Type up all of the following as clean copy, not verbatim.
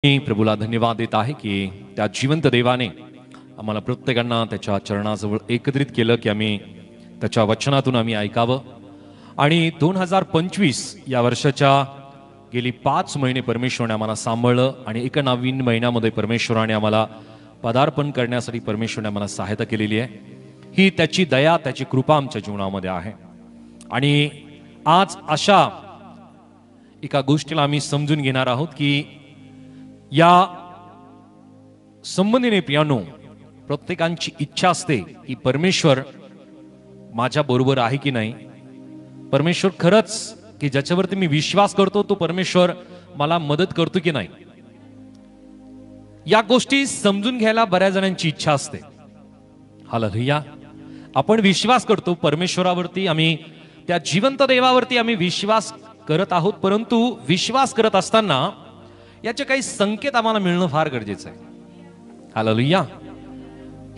मी प्रभूला धन्यवाद देत आहे की त्या जिवंत देवाने आम्हाला प्रत्येकांना त्याच्या चरणाजवळ एकत्रित केलं की आम्ही त्याच्या वचनातून आम्ही ऐकावं. आणि 2025 या वर्षाच्या गेली 5 महिने परमेश्वराने आम्हाला सांभाळलं आणि एका नवीन महिन्यामध्ये परमेश्वराने आम्हाला पदार्पण करण्यासाठी परमेश्वराने आम्हाला सहायता केलेली आहे. ही त्याची दया, त्याची कृपा आमच्या जीवनामध्ये आहे. आणि आज अशा एका गोष्टीला आम्ही समजून घेणार आहोत की या संबंधीने प्रियानो, प्रत्येकांची इच्छा असते की परमेश्वर माझ्या बरोबर आहे की नाही, परमेश्वर खरंच की ज्याच्यावरती मी विश्वास करतो तो परमेश्वर मला मदत करतो की नाही. या गोष्टी समजून घ्यायला बऱ्याच जणांची इच्छा असते. हालेलुया. आपण विश्वास करतो परमेश्वरावरती, आम्ही त्या जिवंत देवावरती आम्ही विश्वास करत आहोत, परंतु विश्वास करत असताना याचे काही संकेत आम्हाला मिळणं फार गरजेचं आहे. हालेलुया.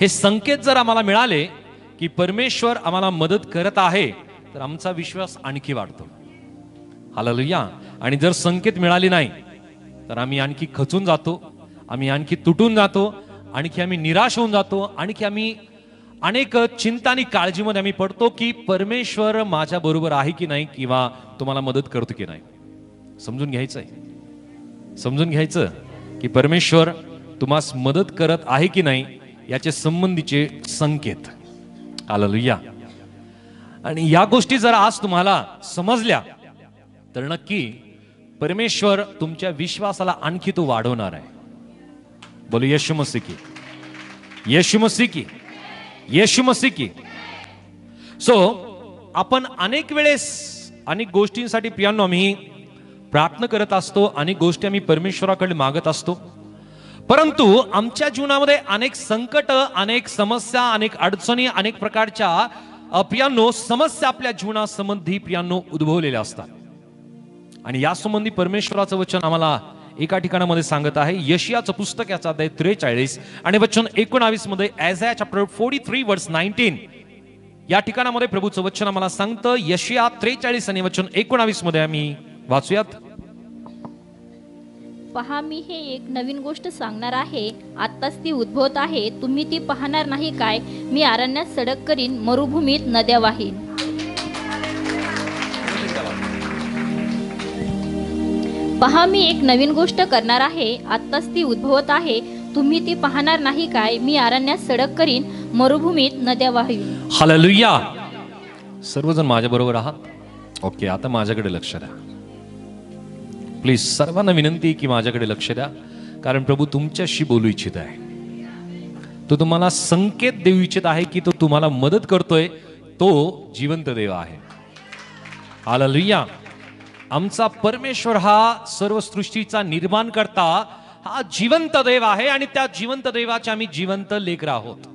हे संकेत जर आम्हाला मिळाले की परमेश्वर आम्हाला मदत करत आहे तर आमचा विश्वास आणखी वाढतो. हालेलुया. आणि जर संकेत मिळाले नाही तर आम्ही आणखी खचून जातो, आम्ही आणखी तुटून जातो, आणखी आम्ही निराश होऊन जातो, आणखी आम्ही अनेक चिंता आणि काळजीमध्ये आम्ही पडतो की परमेश्वर माझ्या बरोबर आहे की नाही किंवा तुम्हाला मदत करतो की नाही. समजून घ्यायचंय, समजून घ्यायचं की परमेश्वर तुम्हाला मदत करत आहे की नाही याचे संबंधीचे संकेत. हालेलुया. आणि या गोष्टी जर आज तुम्हाला समजल्या तर नक्की परमेश्वर तुमच्या विश्वासाला आणखी तो वाढवणार आहे. बोलो येशू मसीह की, येशू मसीह की, येशू मसीह की. सो आपण अनेक वेळेस अनेक गोष्टींसाठी प्रियांनो आम्ही प्रार्थना करत असतो, अनेक गोष्टी आम्ही परमेश्वराकडे मागत असतो, परंतु आमच्या जीवनामध्ये अनेक संकट, अनेक समस्या, अनेक अडचणी, अनेक प्रकारच्या प्रियांनो समस्या आपल्या जीवनासंबंधी प्रियांनो उद्भवलेल्या असतात. आणि या संबंधी परमेश्वराचं वचन आम्हाला एका ठिकाणामध्ये सांगत आहे. यशियाचं पुस्तक याचा अध्याय 43 आणि वचन 19 मध्ये, आयझाया चॅप्टर 43 वर्स 19 या ठिकाणामध्ये प्रभूचं वचन आम्हाला सांगतं. यशिया 43 आणि वचन 19 मध्ये आम्ही वाचूयात. पहा, मी हे एक नवीन गोष्ट सांगणार आहे, आत्ताच ती उद्भवत आहे, तुम्ही ती पाहणार नाही काय? मी अरण्यात सडक करीन, मरुभूमीत नद्या वाहीन. पहा, मी एक नवीन गोष्ट करणार आहे, आत्ताच ती उद्भवत आहे, तुम्ही ती पाहणार नाही काय? मी अरण्यात सडक करीन, मरुभूमीत नद्या वाहीन. हालेलुया. सर्वजण माझ्या बरोबर आहात? ओके. आता माझ्याकडे लक्ष द्या प्लीज. सर्वांना विनंती की माझ्याकडे लक्ष द्या, कारण प्रभू तुमच्याशी बोलू इच्छित आहे. तो तुम्हाला संकेत देऊ इच्छित आहे की तो तुम्हाला मदत करतोय. तो जिवंत देव आहे. हालेलुया. आमचा परमेश्वर हा सर्व सृष्टीचा निर्माण करता हा जिवंत देव आहे आणि त्या जिवंत देवाचे आम्ही जिवंत लेकर आहोत.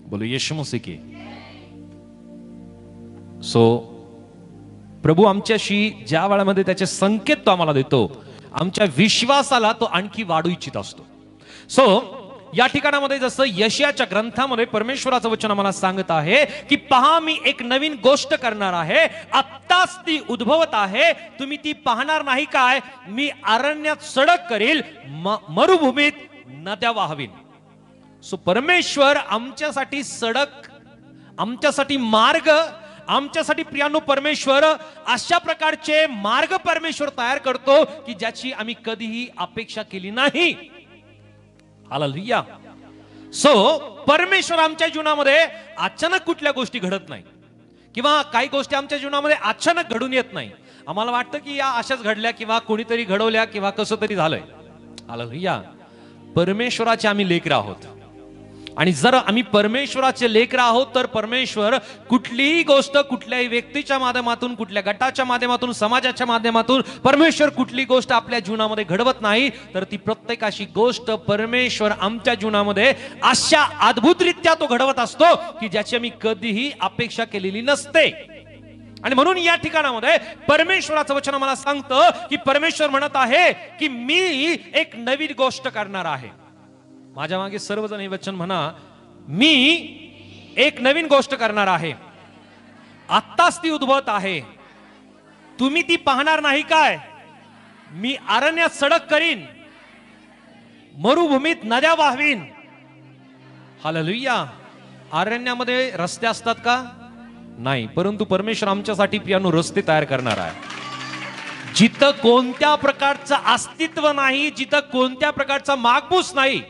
बोलो येशू मसीह की. सो प्रभू आमच्याशी ज्या वेळामध्ये त्याचे संकेत तो आम्हाला देतो, आमच्या विश्वासाला तो आणखी वाढू इच्छित असतो. सो या ठिकाणामध्ये जसं यशियाच्या ग्रंथामध्ये परमेश्वराचं वचन आम्हाला सांगत आहे की पहा, मी एक नवीन गोष्ट करणार आहे, आत्ताच ती उद्भवत आहे, तुम्ही ती पाहणार नाही काय? मी अरण्यात सडक करील, मरुभूमीत नद्या वाहवीन. सो परमेश्वर आमच्यासाठी सडक, आमच्यासाठी मार्ग, आमच्यासाठी प्रियानो परमेश्वर अशा प्रकारचे मार्ग परमेश्वर तयार करतो की ज्याची आम्ही कधीही अपेक्षा केली नाही. हालेलुया. सो परमेश्वर आमच्या जीवनामध्ये अचानक कुठल्या गोष्टी घडत नाही किंवा काही गोष्टी आमच्या जीवनामध्ये अचानक घडून येत नाही. आम्हाला वाटतं की या अशाच घडल्या किंवा कोणीतरी घडवल्या किंवा कसं तरी झालंय. हालेलुया. परमेश्वराचे आम्ही लेकरं आहोत आणि जर आम्ही परमेश्वराचे लेकरं आहोत तर परमेश्वर कुठलीही गोष्ट कुठल्याही व्यक्तीच्या माध्यमातून, कुठल्या गटाच्या माध्यमातून, समाजाच्या माध्यमातून परमेश्वर कुठली गोष्ट आपल्या जीवनामध्ये घडवत नाही, तर ती प्रत्येकाशी गोष्ट परमेश्वर आमच्या जीवनामध्ये अशा अद्भुतरित्या तो घडवत असतो की ज्याची आम्ही कधीही अपेक्षा केलेली नसते. आणि म्हणून या ठिकाणामध्ये परमेश्वराचं वचन आम्हाला सांगतं की परमेश्वर म्हणत आहे की मी एक नवीन गोष्ट करणार आहे. माझ्या मागे सर्वजण हे वचन म्हणा, मी एक नवीन गोष्ट करणार आहे, आत्ताच ती उद्भवत आहे, तुम्ही ती पाहणार नाही काय? मी अरण्यात सडक करीन, मरुभूमीत नद्या वाहवीन. हालेलुया. अरण्यामध्ये रस्ते असतात का? नाही, परंतु परमेश्वर आमच्यासाठी पियानो रस्ते तयार करणार आहे. जिथं कोणत्या प्रकारचं अस्तित्व नाही, जिथं कोणत्या प्रकारचा मागमूस नाही,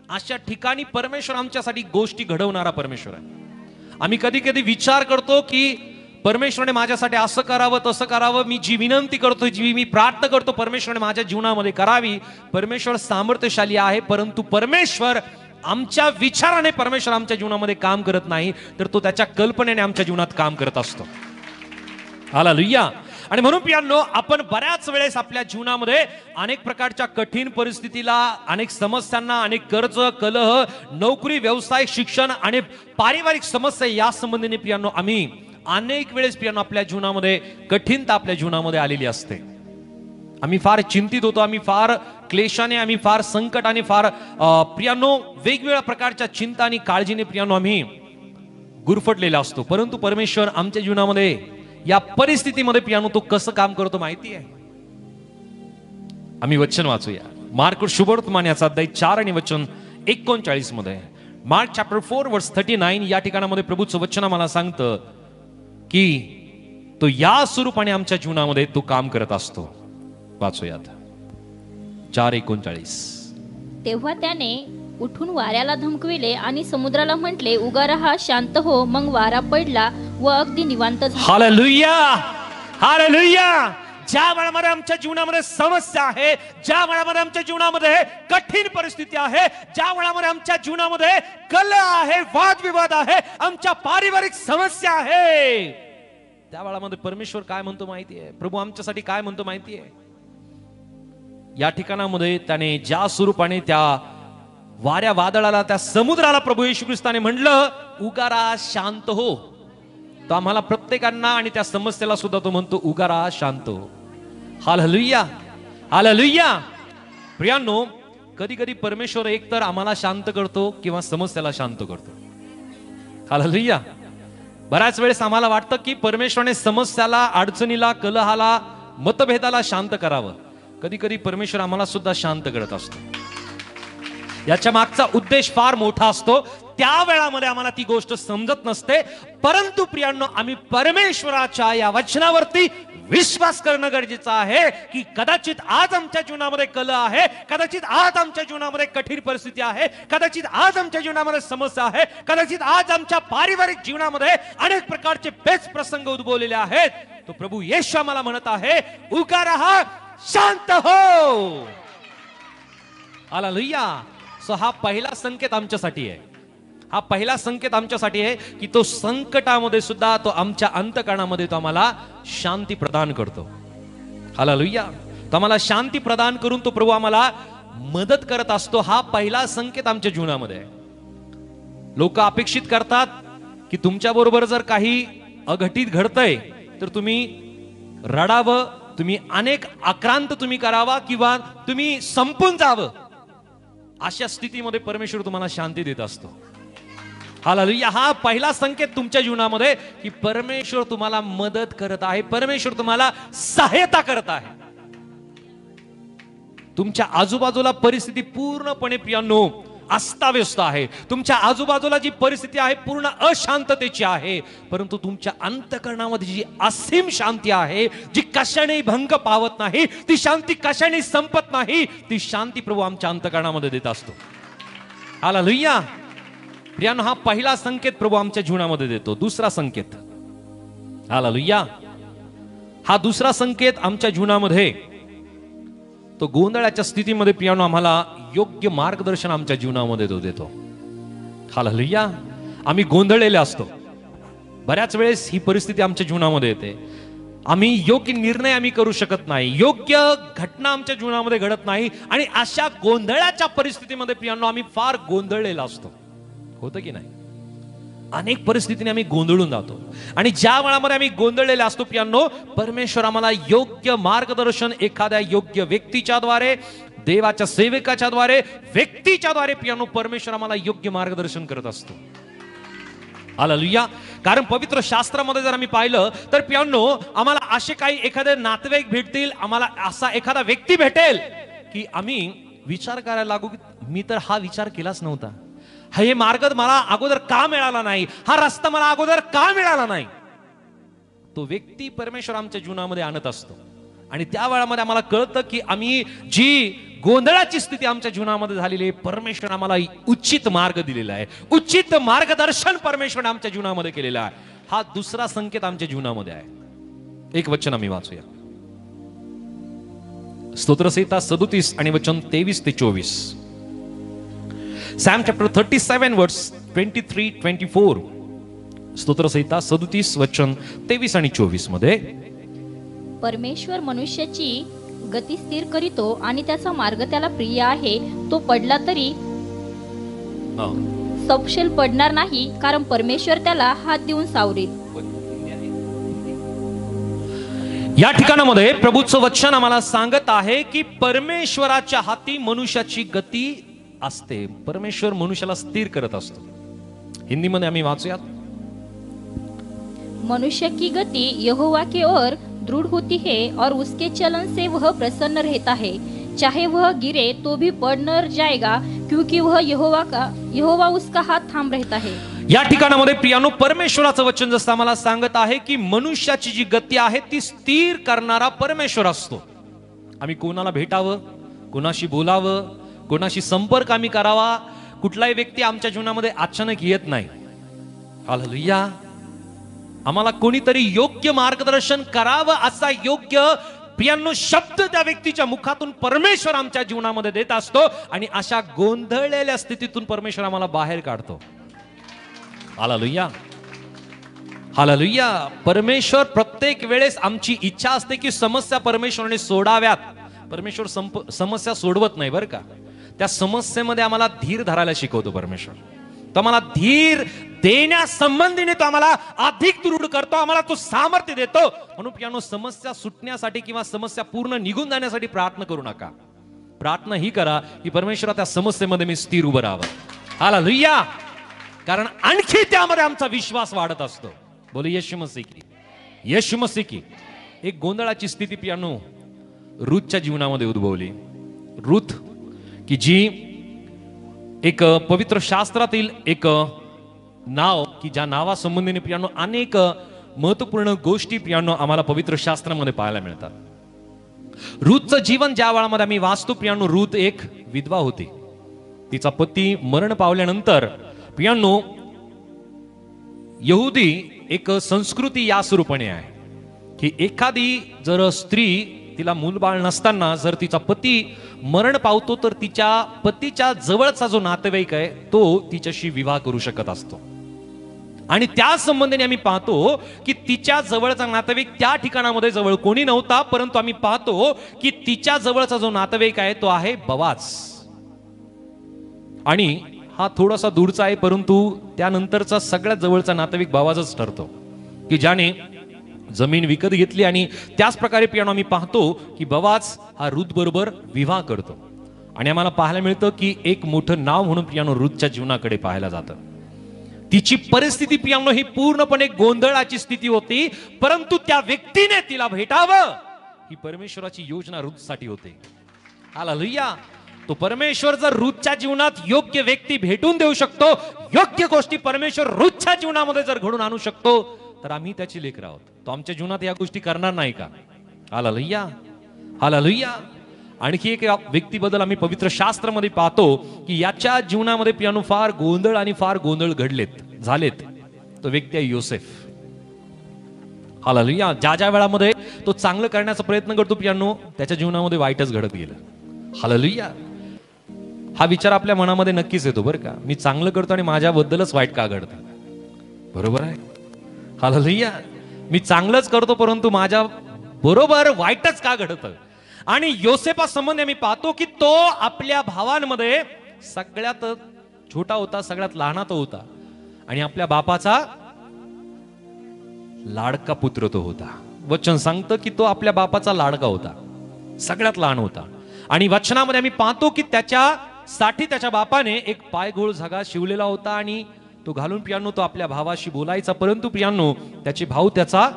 अशा ठिकाणी परमेश्वर आमच्यासाठी गोष्टी घडवणारा परमेश्वर आहे. आम्ही कधी कधी विचार करतो की परमेश्वराने माझ्यासाठी असं करावं तसं करावं, मी जी विनंती करतो, जी मी प्रार्थना करतो परमेश्वराने माझ्या जीवनामध्ये करावी. परमेश्वर सामर्थ्यशाली आहे, परंतु परमेश्वर आमच्या विचाराने परमेश्वर आमच्या जीवनामध्ये काम करत नाही, तर तो त्याच्या कल्पनेने आमच्या जीवनात काम करत असतो. हालेलुया. आणि म्हणून पियानो, आपण बऱ्याच वेळेस आपल्या जीवनामध्ये अनेक प्रकारच्या कठीण परिस्थितीला, अनेक समस्यांना, अनेक कर्ज, कलह, नोकरी, व्यवसाय, शिक्षण आणि पारिवारिक समस्या या संबंधीने पियानो आम्ही अनेक वेळेस पियानो आपल्या जीवनामध्ये कठीणता आपल्या जीवनामध्ये आलेली असते. आम्ही फार चिंतित होतो, आम्ही फार क्लेशाने, आम्ही फार संकटाने, फार प्रियानो वेगवेगळ्या प्रकारच्या चिंता आणि काळजीने प्रियानो आम्ही गुरफटलेला असतो. परंतु परमेश्वर आमच्या जीवनामध्ये या परिस्थितीमध्ये पियानो तो कसं काम करतो माहिती आहे? आम्ही वचन वाचूया. मार्क शुभवर्तमान याचा अध्याय 4 आणि वचन 39 मध्ये. मार्क चॅप्टर 4 वर्स 39 या ठिकाणामध्ये प्रभूचं वचन आम्हाला सांगतं की तो या स्वरूपाने आमच्या जीवनामध्ये तो काम करत असतो. वाचूयात 4:39. तेव्हा त्याने उठून वाऱ्याला धमकविले आणि समुद्राला म्हटले, उगा रहा, शांत हो. मग वारा पडला व अगदी निवांत झाला. हालेलुया. हालेलुया. ज्या वेळामध्ये आमच्या जीवनामध्ये समस्या आहे, ज्या वेळामध्ये आमच्या जीवनामध्ये कठीण परिस्थिती आहे, ज्या वेळामध्ये आमच्या जीवनामध्ये कलह आहे, वादविवाद आहे, आमच्या पारिवारिक समस्या आहे, त्या वेळामध्ये परमेश्वर काय म्हणतो माहिती आहे? प्रभू आमच्यासाठी काय म्हणतो माहिती आहे? या ठिकाणामध्ये त्याने ज्या स्वरूपाने त्या वाऱ्या वादळाला, त्या समुद्राला प्रभू येशू ख्रिस्ताने म्हटलं, उगारा, शांत हो. तो आम्हाला प्रत्येकांना आणि त्या समस्येला सुद्धा तो म्हणतो, उगारा, शांत हो. हालेलुया. हालेलुया. प्रियांनो, कधी कधी परमेश्वर एकतर आम्हाला शांत करतो किंवा समस्येला शांत करतो. हालेलुया. बऱ्याच वेळेस आम्हाला वाटतं की परमेश्वराने समस्याला, अडचणीला, कलहाला, मतभेदाला शांत करावं. कधी कधी परमेश्वर आम्हाला सुद्धा शांत करत असतो. याच्या मागचा उद्देश फार मोठा असतो. त्या वेळामध्ये आम्हाला ती गोष्ट समजत नसते, परंतु प्रियांनो, आम्ही परमेश्वराच्या या वचनावरती विश्वास करणं गरजेचं आहे की कदाचित आज आमच्या जीवनामध्ये कलह आहे, कदाचित आज आमच्या जीवनामध्ये कठीण परिस्थिती आहे, कदाचित आज आमच्या जीवनामध्ये समस्या आहे, कदाचित आज आमच्या पारिवारिक जीवनामध्ये अनेक प्रकारचे पेच प्रसंग उद्भवलेले आहेत. तो प्रभू येशू आम्हाला म्हणत आहे, उगा रहा, शांत हो. हालेलुया. सो हा पहिला संकेत आमच्यासाठी आहे. हा पहिला संकेत आमच्यासाठी आहे की तो संकटामध्ये सुद्धा तो आमच्या अंतःकरणामध्ये तो आम्हाला शांती प्रदान करतो. हालेलुया. तो आम्हाला शांती प्रदान करून तो प्रभू आम्हाला मदत करत असतो. हा पहिला संकेत आमच्या जीवनामध्ये आहे. लोक अपेक्षित करतात की तुमच्या बरोबर जर काही अघटित घडतंय तर तुम्ही रडावं, तुम्ही अनेक आक्रांत तुम्ही करावा किंवा तुम्ही संपून जावं. अशा स्थितीमध्ये परमेश्वर तुम्हाला शांती देत असतो. हालेलुया. हा पहिला संकेत तुमच्या जीवनामध्ये की परमेश्वर तुम्हाला मदत करत आहे, परमेश्वर तुम्हाला सहायता करत आहे. तुमच्या आजूबाजूला परिस्थिती पूर्णपणे प्रियांनो अस्ताव्यस्त आहे, तुमच्या आजूबाजूला जी परिस्थिती आहे पूर्ण अशांततेची आहे, परंतु तुमच्या अंतःकरणामध्ये जी असीम शांती आहे, जी कशाने भंग पावत नाही, ती शांती कशाने संपत नाही, ती शांती प्रभू आमच्या अंतःकरणामध्ये देत असतो. हालेलुया. प्रियांनो, हा पहिला संकेत प्रभू आमच्या जीवनामध्ये देतो. दुसरा संकेत, हालेलुया, हा दुसरा संकेत आमच्या जीवनामध्ये तो गोंधळाच्या स्थितीमध्ये प्रियांनो आम्हाला योग्य मार्गदर्शन आमच्या जीवनामध्ये तो देतो. हालेलुया. आम्ही गोंधळलेले असतो. बऱ्याच वेळेस ही परिस्थिती आमच्या जीवनामध्ये येते. आम्ही योग्य निर्णय आम्ही करू शकत नाही, योग्य घटना आमच्या जीवनामध्ये घडत नाही, आणि अशा गोंधळाच्या परिस्थितीमध्ये प्रियांनो आम्ही फार गोंधळलेला असतो. होतं की नाही? अनेक परिस्थितीने आम्ही गोंधळून जातो, आणि ज्या वेळामध्ये आम्ही गोंधळलेले असतो प्रियांनो, परमेश्वर आम्हाला योग्य मार्गदर्शन एखाद्या योग्य व्यक्तीच्या द्वारे, देवाच्या सेवकाच्या द्वारे, व्यक्तीच्या द्वारे प्रियांनो परमेश्वर आम्हाला योग्य मार्गदर्शन करत असतो. हालेलुया. कारण पवित्र शास्त्रामध्ये जर आम्ही पाहिलं तर प्रियांनो आम्हाला असे काही एखादे नातेवाईक भेटतील, आम्हाला असा एखादा व्यक्ती भेटेल की आम्ही विचार करायला लागू की मी तर हा विचार केलाच नव्हता, हे मार्ग मला अगोदर का मिळाला नाही, हा रस्ता मला अगोदर का मिळाला नाही. तो व्यक्ती परमेश्वर आमच्या जीवनामध्ये आणत असतो. आणि त्या वेळामध्ये आम्हाला कळतं की आम्ही जी गोंधळाची स्थिती आमच्या जीवनामध्ये झालेली आहे, परमेश्वर आम्हाला उचित मार्ग दिलेला आहे, उचित मार्गदर्शन परमेश्वर आमच्या जीवनामध्ये केलेलं आहे. हा दुसरा संकेत आमच्या जीवनामध्ये आहे. एक वचन आम्ही वाचूया. स्तोत्रसंहिता 37 आणि वचन 23 ते 24. Psalm chapter 37 verse 23-24. स्तोत्रसंहिता 37 वचन 23 आणि 24 मध्ये, परमेश्वर मनुष्याची गती स्थिर करीतो आणि त्याचा मार्ग त्याला प्रिय आहे. तो पडला तरी सपशेल पडणार नाही, कारण परमेश्वर त्याला हात देऊन सावरेल. या ठिकाणामध्ये प्रभूचं वचन आम्हाला सांगत आहे की परमेश्वराच्या हाती मनुष्याची गती असते. परमेश्वर मनुष्याला स्थिर करत असतो. हिंदीमध्ये आम्ही वाचूयात. मनुष्य की गति यहोवा की ओर दृढ़ होती है और उसके चलन से वह प्रसन्न रहता है. चाहे वह गिरे तो भी पड़ न जाएगा, क्योंकि वह यहोवा उसका हाथ थाम रहता है. या ठिकाणामध्ये प्रियानो, परमेश्वराचं वचन जसं आम्हाला सांगत आहे की मनुष्याची जी गती आहे ती स्थिर करणारा परमेश्वर असतो. आम्ही कोणाला भेटावं, कोणाशी बोलावं, कोणाशी संपर्क आम्ही करावा, कुठलाही व्यक्ती आमच्या जीवनामध्ये अचानक येत नाही. हालेलुया. आम्हाला कोणीतरी योग्य मार्गदर्शन करावं असा योग्य प्रियांनो शब्द त्या व्यक्तीच्या मुखातून परमेश्वर आमच्या जीवनामध्ये देत असतो. आणि अशा गोंधळलेल्या स्थितीतून परमेश्वर आम्हाला बाहेर काढतो. Hallelujah, hallelujah. परमेश्वर प्रत्येक वेळेस आमची इच्छा असते की समस्या परमेश्वराने सोडाव्यात. परमेश्वर समस्या सोडवत नाही बरं का. त्या समस्येमध्ये आम्हाला धीर धरायला शिकवतो परमेश्वर. तो आम्हाला धीर देण्यासंबंधीने तो आम्हाला अधिक दृढ करतो, आम्हाला तो सामर्थ्य देतो. म्हणून प्रियानो, समस्या सुटण्यासाठी किंवा समस्या पूर्ण निघून जाण्यासाठी प्रार्थना करू नका. प्रार्थना ही करा की परमेश्वरा त्या समस्येमध्ये मी स्थिर उभं राहावं. हालेलुया. कारण आणखी त्यामध्ये आमचा विश्वास वाढत असतो. बोले येशू मसीह की, येशू मसीह की. एक गोंधळाची स्थिती प्रियानो रूथच्या जीवनामध्ये उद्भवली. रूथ की जी एक पवित्र शास्त्रातील एक नाव की ज्या नावासंबंधीने प्रियानो अनेक महत्वपूर्ण गोष्टी प्रियानो आम्हाला पवित्र शास्त्रामध्ये पाहायला मिळतात. रूथचं जीवन ज्या वेळामध्ये आम्ही वाचतो प्रियानो, रूथ एक विधवा होती. तिचा पती मरण पावल्यानंतर प्रियानो यहुदी एक संस्कृती या स्वरूपाने आहे की एखादी जर स्त्री तिला मूलबाळ नसताना जर तिचा पती मरण पावतो तर तिच्या पतीच्या जवळचा जो नातेवाईक आहे तो तिच्याशी विवाह करू शकत असतो. आणि त्या संबंधाने आम्ही पाहतो की तिच्या जवळचा नातेवाईक त्या ठिकाणामध्ये जवळ कोणी नव्हता, परंतु आम्ही पाहतो की तिच्या जवळचा जो नातेवाईक आहे तो आहे बोआज. आणि हा थोडासा दूरचा आहे, परंतु त्यानंतरचा सगळ्यात जवळचा नातेवाईक बोआजच ठरतो की ज्याने जमीन विकत घेतली. आणि त्याच प्रकारे प्रियानो आम्ही पाहतो की बोआज हा रूथ बरोबर विवाह करतो. आणि आम्हाला पाहायला मिळतं की एक मोठं नाव म्हणून प्रियानो रूथच्या जीवनाकडे पाहायला जातं. तिची परिस्थिती प्रियानो ही पूर्णपणे गोंधळाची स्थिती होती, परंतु त्या व्यक्तीने तिला भेटावं ही परमेश्वराची योजना रूथसाठी होती. हालेलुया. तो परमेश्वर जर रूथच्या जीवनात योग्य व्यक्ती भेटून देऊ शकतो, योग्य गोष्टी परमेश्वर रूथच्या जीवनामध्ये जर घडून आणू शकतो, तर आम्ही त्याची लेकरं आहोत. तो आमच्या जीवनात या गोष्टी करणार नाही का? Hallelujah, hallelujah. आणखी एक व्यक्तीबद्दल आम्ही पवित्र शास्त्रामध्ये पाहतो की याच्या जीवनामध्ये प्रियानो फार गोंधळ आणि फार गोंधळ झालेत. तो व्यक्ती आहे योसेफ. हालेलुया. ज्या ज्या वेळामध्ये तो चांगलं करण्याचा प्रयत्न करतो प्रियानो, त्याच्या जीवनामध्ये वाईटच घडत गेलं. हालेलुया. हा विचार आपल्या मनामध्ये नक्कीच येतो बरं का, मी चांगलं करतो आणि माझ्याबद्दलच वाईट का घडतं. बरोबर आहे. हालेलुया. मी चांगलंच करतो परंतु माझ्या बरोबर वाईटच का घडतं. आणि योसेफासंबंधी आम्ही पाहतो की तो आपल्या भावांमध्ये सगळ्यात छोटा होता, सगळ्यात लहानात होता आणि आपल्या बापाचा लाडका पुत्र तो होता. वचन सांगतं की तो आपल्या बापाचा लाडका होता, सगळ्यात लहान होता. आणि वचनामध्ये आम्ही पाहतो की त्याच्यासाठी त्याच्या बापाने एक पायघोळ झगा शिवलेला होता आणि तो घालून प्रियानो तो आपल्या भावाशी बोलायचा, परंतु प्रियानो त्याचे भाऊ त्याचा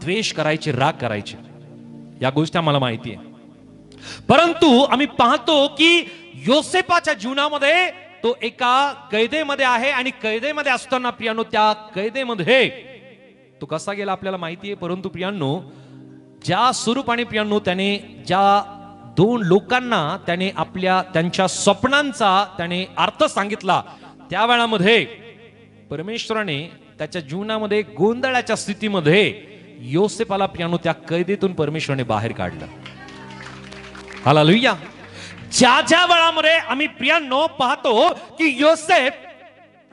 द्वेष करायचे, राग करायचे. या गोष्टी आम्हाला माहिती आहे. परंतु आम्ही पाहतो की योसेफाच्या जीवनामध्ये तो एका कैदेमध्ये आहे आणि कैदेमध्ये असताना प्रियांनो त्या कैदेमध्ये तो कसा गेला आपल्याला माहिती आहे, परंतु प्रियांनो ज्या स्वरूपाने प्रियांनो त्याने ज्या दोन लोकांना त्याने त्यांच्या स्वप्नांचा त्याने अर्थ सांगितला, त्या वेळामध्ये परमेश्वराने त्याच्या जीवनामध्ये गोंधळाच्या स्थितीमध्ये योसेफाला प्रियांनो त्या कैदेतून परमेश्वराने बाहेर काढलं. हालेलुया. ज्या वेळामध्ये आम्ही प्रियांनो पाहतो की योसेफ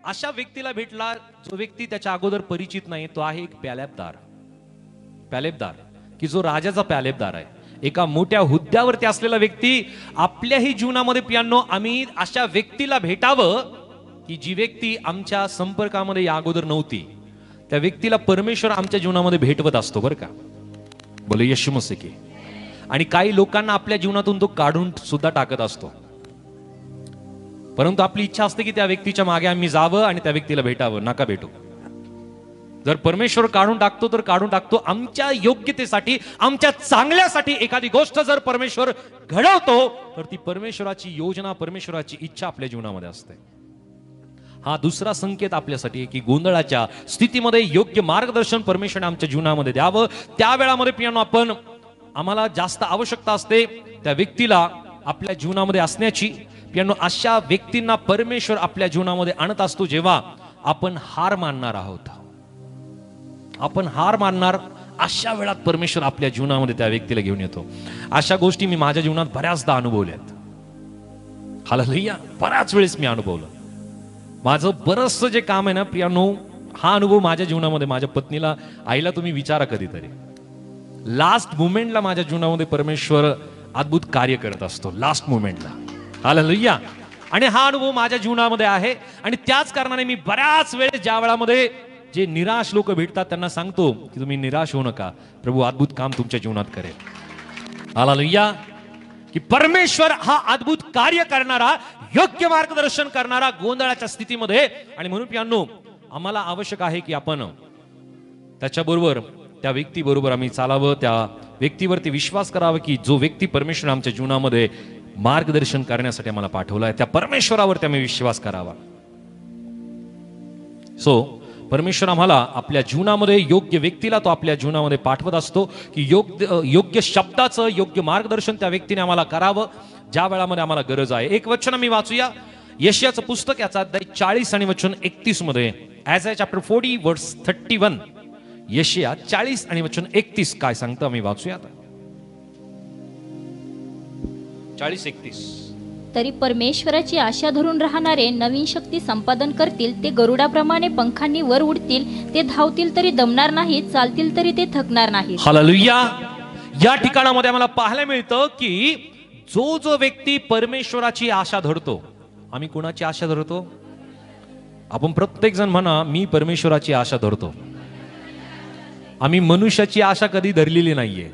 अशा व्यक्तीला भेटला जो व्यक्ती त्याच्या अगोदर परिचित नाही, तो आहे एक प्यालेबदार की जो राजाचा प्यालेबदार आहे, एका मोठ्या हुद्द्यावरती असलेला व्यक्ती. आपल्याही जीवनामध्ये प्रियांनो आम्ही अशा व्यक्तीला भेटावं की जी व्यक्ती आमच्या संपर्कामध्ये या अगोदर नव्हती. त्या व्यक्तीला परमेश्वर आमच्या जीवनामध्ये भेटवत असतो बरं का. बोलो येशू मसीह की. आणि काही लोकांना आपल्या जीवनातून तो काढून सुद्धा टाकत असतो, परंतु आपली इच्छा असते की त्या व्यक्तीच्या मागे आम्ही जावं आणि त्या व्यक्तीला भेटावं. नका भेटू. जर परमेश्वर काढून टाकतो तर काढून टाकतो आमच्या योग्यतेसाठी, आमच्या चांगल्यासाठी. एखादी गोष्ट जर परमेश्वर घडवतो तर ती परमेश्वराची योजना, परमेश्वराची इच्छा आपल्या जीवनामध्ये असते. हा दुसरा संकेत आपल्यासाठी की गोंधळाच्या स्थितीमध्ये योग्य मार्गदर्शन परमेश्वराने आमच्या जीवनामध्ये द्यावं. त्या वेळामध्ये प्रियांनो आम्हाला जास्त आवश्यकता असते त्या व्यक्तीला आपल्या जीवनामध्ये असण्याची. प्रियांनो अशा व्यक्तींना परमेश्वर आपल्या जीवनामध्ये आणत असतो जेव्हा आपण हार मानणार आहोत. आपण हार मानणार अशा वेळात परमेश्वर आपल्या जीवनामध्ये त्या व्यक्तीला घेऊन येतो. अशा गोष्टी मी माझ्या जीवनात बऱ्याचदा अनुभवल्यात. हालेलुया. बऱ्याच वेळेस मी अनुभवलं. माझं बरंचसं जे काम आहे ना प्रियांनो, हा अनुभव माझ्या जीवनामध्ये, माझ्या पत्नीला, आईला तुम्ही विचारा कधीतरी. लास्ट मुमेंटला माझ्या जीवनामध्ये परमेश्वर अद्भुत कार्य करत असतो. लास्ट मुमेंटला. हालेलुया. आणि हा अनुभव माझ्या जीवनामध्ये आहे. आणि त्याच कारणाने मी बऱ्याच वेळेस ज्या वेळामध्ये जे निराश लोक भेटतात त्यांना सांगतो की तुम्ही निराश होऊ नका, प्रभू अद्भुत काम तुमच्या जीवनात करेल. हालेलुया. की परमेश्वर हा अद्भुत कार्य करणारा, योग्य मार्गदर्शन करणारा गोंधळाच्या स्थितीमध्ये. आणि म्हणून प्रियांनो आम्हाला आवश्यक आहे की आपण त्याच्याबरोबर, त्या व्यक्तीबरोबर आम्ही चालावं, त्या व्यक्तीवरती विश्वास करावा की जो व्यक्ती परमेश्वर आमच्या जीवनामध्ये मार्गदर्शन करण्यासाठी आम्हाला पाठवलाय, त्या परमेश्वरावरती आम्ही विश्वास करावा. परमेश्वर आम्हाला आपल्या जीवनामध्ये योग्य व्यक्तीला तो आपल्या जीवनामध्ये पाठवत असतो की योग्य शब्दाचं योग्य मार्गदर्शन त्या व्यक्तीने आम्हाला करावं ज्या वेळामध्ये आम्हाला गरज आहे. एक वचन आम्ही वाचूया, यशायाचं पुस्तक याचा अध्याय 40 आणि वचन 31 मध्ये. आयझाया चॅप्टर 40 वर्स 31. यशाया 40 आणि वचन 31 काय सांगतं आम्ही वाचूया आता. 40-31. तरी परमेश्वराची आशा धरून राहणारे नवीन शक्ती संपादन करतील. ते गरुडाप्रमाणे पंखांनी वर उडतील. ते धावतील तरी दमणार नाहीत, चालतील तरी ते थकणार नाहीत. हालेलुया. या ठिकाणामध्ये आम्हाला पाहायला मिळतं की जो व्यक्ती परमेश्वराची आशा धरतो. आम्ही कोणाची आशा धरतो? आपण प्रत्येक जण म्हणा, मी परमेश्वराची आशा धरतो. आम्ही मनुष्याची आशा कधी धरलेली नाहीये.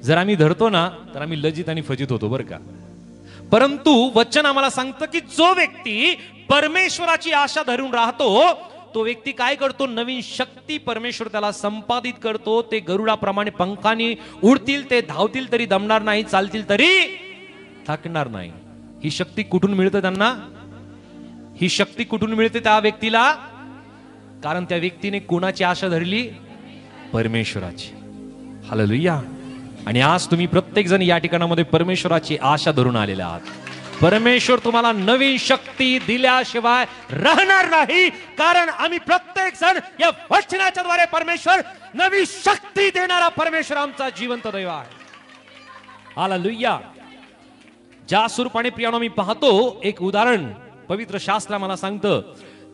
जर आम्ही धरतो ना तर आम्ही लज्जित आणि फजित होतो बरं का. परंतु वचन आम्हाला सांगतं की जो व्यक्ती परमेश्वराची आशा धरून राहतो तो व्यक्ती काय करतो? नवीन शक्ती परमेश्वर त्याला संपादित करतो. ते गरुडाप्रमाणे पंखांनी उडतील, ते धावतील तरी दमणार नाही, चालतील तरी थकणार नाही. ही शक्ती कुठून मिळते त्यांना? ही शक्ती कुठून मिळते त्या व्यक्तीला? कारण त्या व्यक्तीने कोणाची आशा धरली? परमेश्वराची. हालेलुया. आणि आज तुम्ही प्रत्येक जण या ठिकाणामध्ये परमेश्वराची आशा धरून आलेले आहात. परमेश्वर तुम्हाला नवीन शक्ती दिल्याशिवाय राहणार नाही, कारण आम्ही प्रत्येक जण या वचनाच्या द्वारे परमेश्वर नवी शक्ती देणारा परमेश्वर आमचा जिवंत देव आहे. हालेलुया. ज्या स्वरूपाने प्रियानो मी पाहतो, एक उदाहरण पवित्र शास्त्र मला सांगतं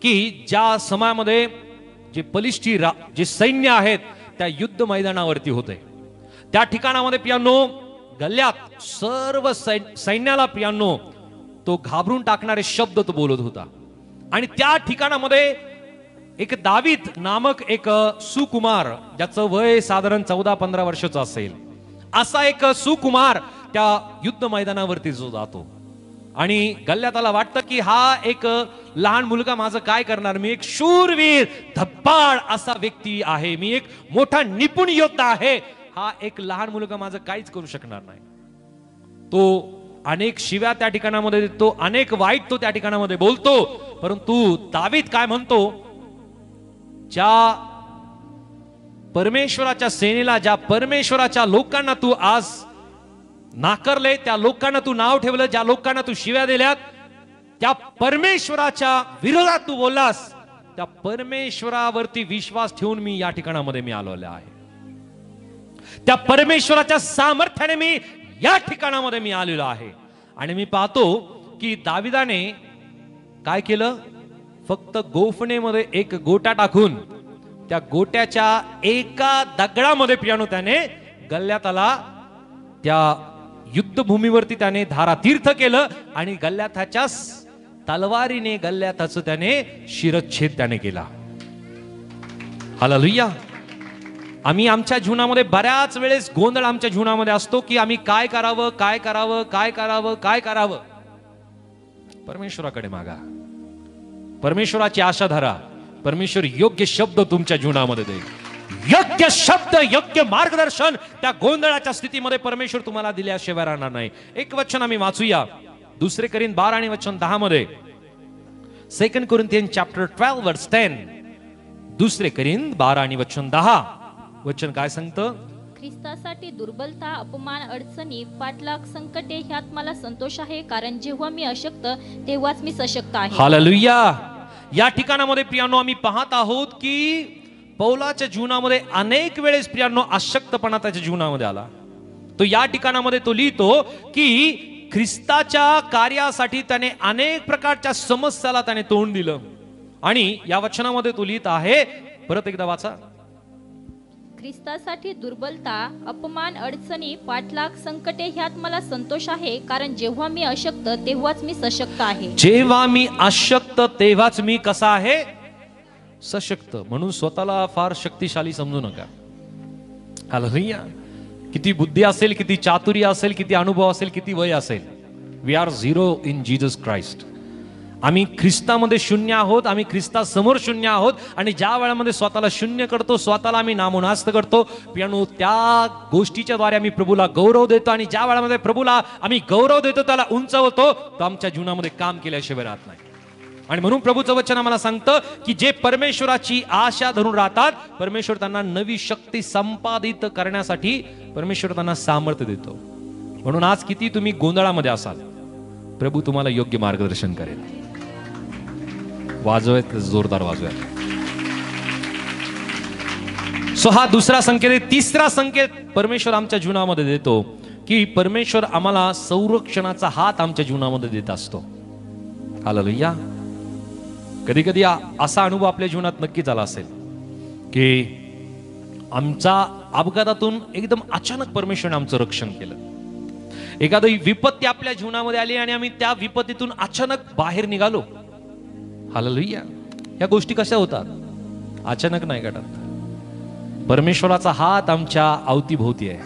की ज्या समयामध्ये जे बलिष्ठी जे सैन्य आहेत त्या युद्ध मैदानावरती होते, त्या ठिकाणामध्ये प्रियांनो गल्ल्यात सर्व सैन्याला प्रियांनो तो घाबरून टाकणारे शब्द तो बोलत होता. आणि त्या ठिकाणामध्ये एक दावीद नामक एक सुकुमार, ज्याचं वय साधारण 14-15 वर्षाचं असेल, असा एक सुकुमार त्या युद्ध मैदानावरती जो जातो. आणि गल्ल्याताला वाटतं की हा एक लहान मुलगा माझं काय करणार? मी एक शूरवीर धब्बाळ असा व्यक्ती आहे, मी एक मोठा निपुण योद्धा आहे, हा एक लहान मुलगा माझं काहीच करू शकणार नाही. तो अनेक शिव्या त्या ठिकाणामध्ये देतो, अनेक वाईट तो त्या ठिकाणामध्ये बोलतो. परंतु दावीद काय म्हणतो, ज्या परमेश्वराच्या सेनेला, ज्या परमेश्वराच्या लोकांना तू आज नाकारले, त्या लोकांना तू नाव ठेवलं, ज्या लोकांना तू शिव्या दिल्यात, त्या परमेश्वराच्या विरोधात तू बोललास, त्या परमेश्वरावरती विश्वास ठेवून मी या ठिकाणामध्ये मी आलेलो आहे. त्या परमेश्वराच्या सामर्थ्याने मी या ठिकाणामध्ये मी आलेलो आहे. आणि मी पाहतो की दाविदाने काय केलं, फक्त गोफणेमध्ये एक गोटा टाकून त्या गोट्याच्या एका दगडामध्ये पियानो त्याने गल्ल्यात आला, त्या युद्धभूमीवरती त्याने धारातीर्थ केलं आणि गल्ल्याथाच्या तलवारीने गल्ल्याथाचं त्याने शिरच्छेद त्याने केला. हालेलुया. आम्ही आमच्या जीवनामध्ये बऱ्याच वेळेस गोंधळ आमच्या जीवनामध्ये असतो की आम्ही काय करावं, काय करावं, काय करावं, काय करावं. परमेश्वराकडे मागा, परमेश्वराची आशा धरा. परमेश्वर योग्य शब्द तुमच्या जीवनामध्ये देईल, योग्य शब्द, योग्य मार्गदर्शन त्या गोंधळाच्या स्थितीमध्ये परमेश्वर तुम्हाला दिल्याशिवाय राहणार नाही. एक वचन आम्ही वाचूया, 2 कोरिंथ 12 आणि वचन 10 मध्ये. 2 कोरिंथियन चॅप्टर 12 वर्स 10. 2 कोरिंथ 12 आणि वचन 10. वचन काय सांगतं, ख्रिस्तासाठी दुर्बलता, अपमान, अडचणी, पाठलाग, संकटे ह्यात मला संतोष आहे, कारण जेव्हा मी अशक्त तेव्हाच मी सशक्त आहे. हालेलुया. या ठिकाणामध्ये प्रियांनो आम्ही पाहत आहोत की पौलाच्या जीवनामध्ये अनेक वेळेस प्रियांनो अशक्तपणा त्याच्या जीवनामध्ये आला. तो या ठिकाणामध्ये तो लिहितो की ख्रिस्ताच्या कार्यासाठी त्याने अनेक प्रकारच्या समस्याला त्याने तोंड दिलं. आणि या वचनामध्ये तो लिहित आहे, परत एकदा वाचा. ख्रिस्तासाठी दुर्बलता, अपमान, अडचणी, पाठलाग, संकटे ह्यात मला संतोष आहे, कारण जेव्हा मी अशक्त तेव्हाच मी सशक्त आहे. जेव्हा मी अशक्त तेव्हाच मी कसा आहे, सशक्त. म्हणून स्वतःला फार शक्तिशाली समजू नका. हालेलुया. किती बुद्धी असेल, किती चातुर्य असेल, किती अनुभव असेल, किती वय असेल, we are zero in Jesus Christ. आम्ही ख्रिस्तामध्ये शून्य आहोत, आम्ही ख्रिस्ता समोर शून्य आहोत. आणि ज्या वेळामध्ये स्वतःला शून्य करतो, स्वतःला आम्ही नामोनास्त करतो, पियानो त्या गोष्टीच्या द्वारे आम्ही प्रभूला गौरव देतो. आणि ज्या वेळामध्ये प्रभूला आम्ही गौरव देतो, त्याला उंचवतो, तो आमच्या जीवनामध्ये काम केल्याशिवाय राहत नाही. आणि म्हणून प्रभूचं वचन आम्हाला सांगतं की जे परमेश्वराची आशा धरून राहतात, परमेश्वर त्यांना नवी शक्ती संपादित करण्यासाठी परमेश्वर त्यांना सामर्थ्य देतो. म्हणून आज किती तुम्ही गोंधळामध्ये असाल, प्रभू तुम्हाला योग्य मार्गदर्शन करेल. वाजवत जोरदार वाजवत. सो हा दुसरा संकेत आहे. तिसरा संकेत परमेश्वर आमच्या जीवनामध्ये देतो की परमेश्वर आम्हाला संरक्षणाचा हात आमच्या जीवनामध्ये देत असतो. हालेलुया. कधी कधी असा अनुभव आपल्या जीवनात नक्कीच आला असेल की आमचा अपघातातून एकदम अचानक परमेश्वरने आमचं रक्षण केलं. एखादी विपत्ती आपल्या जीवनामध्ये आली आणि आम्ही त्या विपत्तीतून अचानक बाहेर निघालो. हालेलुया. या गोष्टी कशा होतात, अचानक नाही घडत. परमेश्वराचा हात आमच्या अवतीभोवती आहे,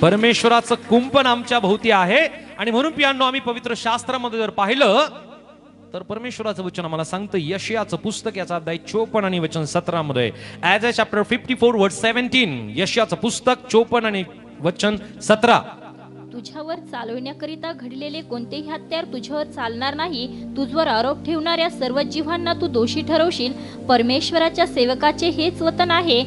परमेश्वराचं कुंपण आमच्या भोवती आहे. आणि म्हणून पियांनो आम्ही पवित्र शास्त्रामध्ये जर पाहिलं तर परमेश्वराचं वचन आम्हाला सांगतं, यशायाचं पुस्तक याचा अध्याय 54 आणि वचन 17 मध्ये. आयझाया चॅप्टर 54 वर्स 17. यशायाचं पुस्तक 54 आणि वचन 17. तुझ्यावर चालवण्याकरिता घडलेले कोणतेही हत्यार तुझ्यावर चालणार नाही. तुझवर आरोप ठेवणाऱ्या सर्व जीवांना तू दोषी ठरवशील. परमेश्वराच्या सेवकाचे हेच वतन आहे,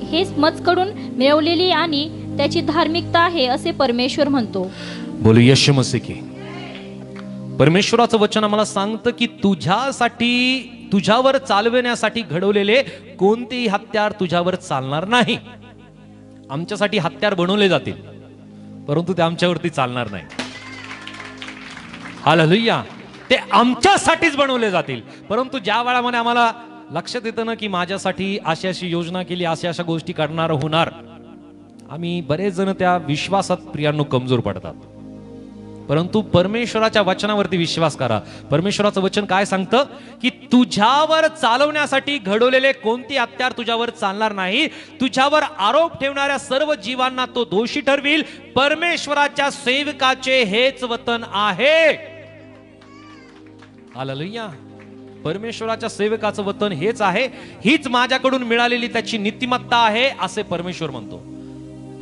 हेच मजकडून मिळवलेली आणि त्याची धार्मिकता आहे, असे परमेश्वर म्हणतो. बोलू यीशु मसीह की. परमेश्वराचं वचन आम्हाला सांगतं की तुझ्यासाठी, तुझ्यावर चालवण्यासाठी घडवलेले कोणतेही हत्यार तुझ्यावर चालणार नाही. आमच्यासाठी हत्यार बनवले जातील, परंतु ते आमच्यावरती चालणार नाही. हालेलुया. ते आमच्यासाठीच बनवले जातील, परंतु ज्या वेळामध्ये आम्हाला लक्षात येतं ना की माझ्यासाठी अशी अशी योजना केली, अशा गोष्टी करणार होणार, आम्ही बरेच जण त्या विश्वासात प्रियांनो कमजोर पडतात. परंतु परमेश्वराच्या वचनावरती विश्वास करा. परमेश्वराचं वचन काय सांगतं की तुझ्यावर चालवण्यासाठी घडवलेले कोणते हत्यार तुझ्यावर चालणार नाही. तुझ्यावर आरोप ठेवणाऱ्या सर्व जीवांना तो दोषी ठरविल. परमेश्वराच्या सेवकाचे हेच वतन आहे. हालेलुया. परमेश्वराच्या सेवकाचं वतन हेच आहे, हीच माझ्याकडून मिळालेली त्याची नीतिमत्ता आहे, असे परमेश्वर म्हणतो.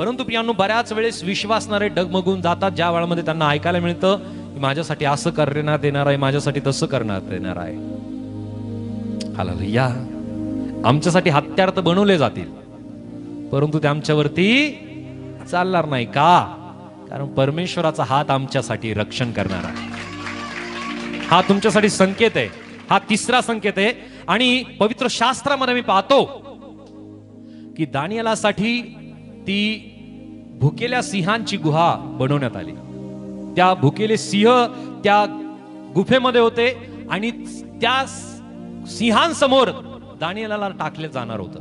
परंतु प्रियांनो, बऱ्याच वेळेस विश्वासणारे डगमगून जातात ज्या वेळामध्ये त्यांना ऐकायला मिळतं की माझ्यासाठी असं करण्यात येणार आहे, माझ्यासाठी तसं करण्यात येणार आहे. हालेलुया. आमच्यासाठी हत्यार तर बनवले जातील, परंतु ते आमच्यावरती चालणार नाही. का? कारण परमेश्वराचा हात आमच्यासाठी रक्षण करणार आहे. हा तुमच्यासाठी संकेत आहे. हा तिसरा संकेत आहे. आणि पवित्र शास्त्रामध्ये मी पाहतो की दानिएलासाठी ती भुकेल्या सिंहांची गुहा बनवण्यात आली. त्या भुकेले सिंह त्या गुफेमध्ये होते आणि त्या सिंहांसमोर दानिएलाला टाकले जाणार होतं.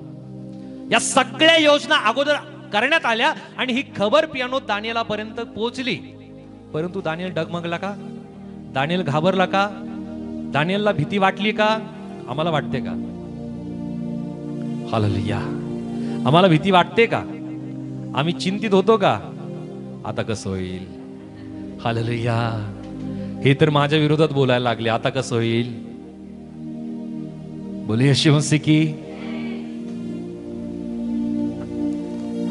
या सगळ्या योजना अगोदर करण्यात आल्या आणि ही खबर पियानो दानिएलापर्यंत पोहोचली. परंतु दानिएल डगमगला का? दानिएल घाबरला का? दानिएलला भीती वाटली का? आम्हाला वाटते का? हालेलुया. आम्हाला भीती वाटते का? आम्ही चिंतित होतो का? आता कसं होईल? हालेलुया. हे तर माझ्या विरोधात बोलायला लागले, आता कसं होईल? बोलिए यीशु मसीह की.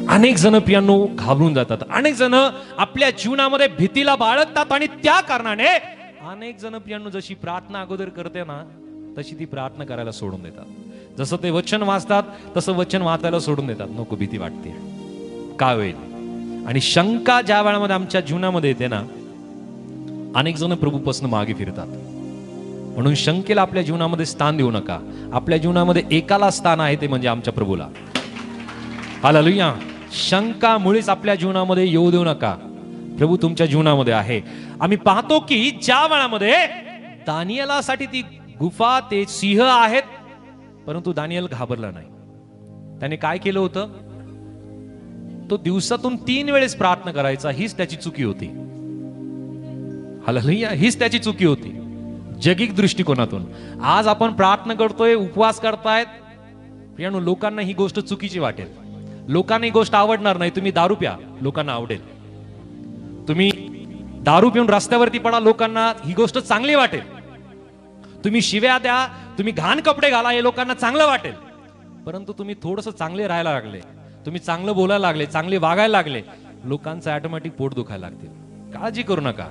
अनेक जण प्रियांनो घाबरून जातात. अनेक जण आपल्या जीवनामध्ये भीतीला बाळगतात आणि त्या कारणाने अनेक जण प्रियांनो जशी प्रार्थना अगोदर करते ना, तशी ती प्रार्थना करायला सोडून देतात. जसं ते वचन वाचतात तसं वचन वाचायला सोडून देतात. नको, भीती वाटते, काय होईल? आणि शंका ज्या वेळामध्ये आमच्या जीवनामध्ये येते ना, अनेक जण प्रभूपासून मागे फिरतात. म्हणून शंकेला आपल्या जीवनामध्ये स्थान देऊ नका. आपल्या जीवनामध्ये एकाला स्थान आहे, ते म्हणजे आमच्या प्रभूला. हालेलुया. शंका मुळीच आपल्या जीवनामध्ये येऊ देऊ नका. प्रभू तुमच्या जीवनामध्ये आहे. आम्ही पाहतो की ज्या वेळामध्ये दानिएलासाठी ती गुफा, ते सिंह आहेत, परंतु दानिएल घाबरला नाही. त्याने काय केलं होतं? तो दिवसातून 3 वेळेस प्रार्थना करायचा. हीच त्याची चुकी होती. हालेलुया. हीच त्याची चुकी होती जगिक दृष्टिकोनातून. आज आपण प्रार्थना करतोय, उपवास करतायत, प्रियांनो, लोकांना ही गोष्ट चुकीची वाटेल. लोकांना ही गोष्ट आवडणार नाही. तुम्ही दारू प्या, लोकांना आवडेल. तुम्ही दारू पिऊन रस्त्यावरती पडा, लोकांना ही गोष्ट चांगली वाटेल. तुम्ही शिव्या द्या, तुम्ही घाण कपडे घाला, हे लोकांना चांगलं वाटेल. परंतु तुम्ही थोडंसं चांगले राहायला लागले, तुम्ही चांगलं बोलायला लागले, चांगले वागायला लागले, लोकांचं ऑटोमॅटिक पोट दुखायला लागतील. काळजी करू नका.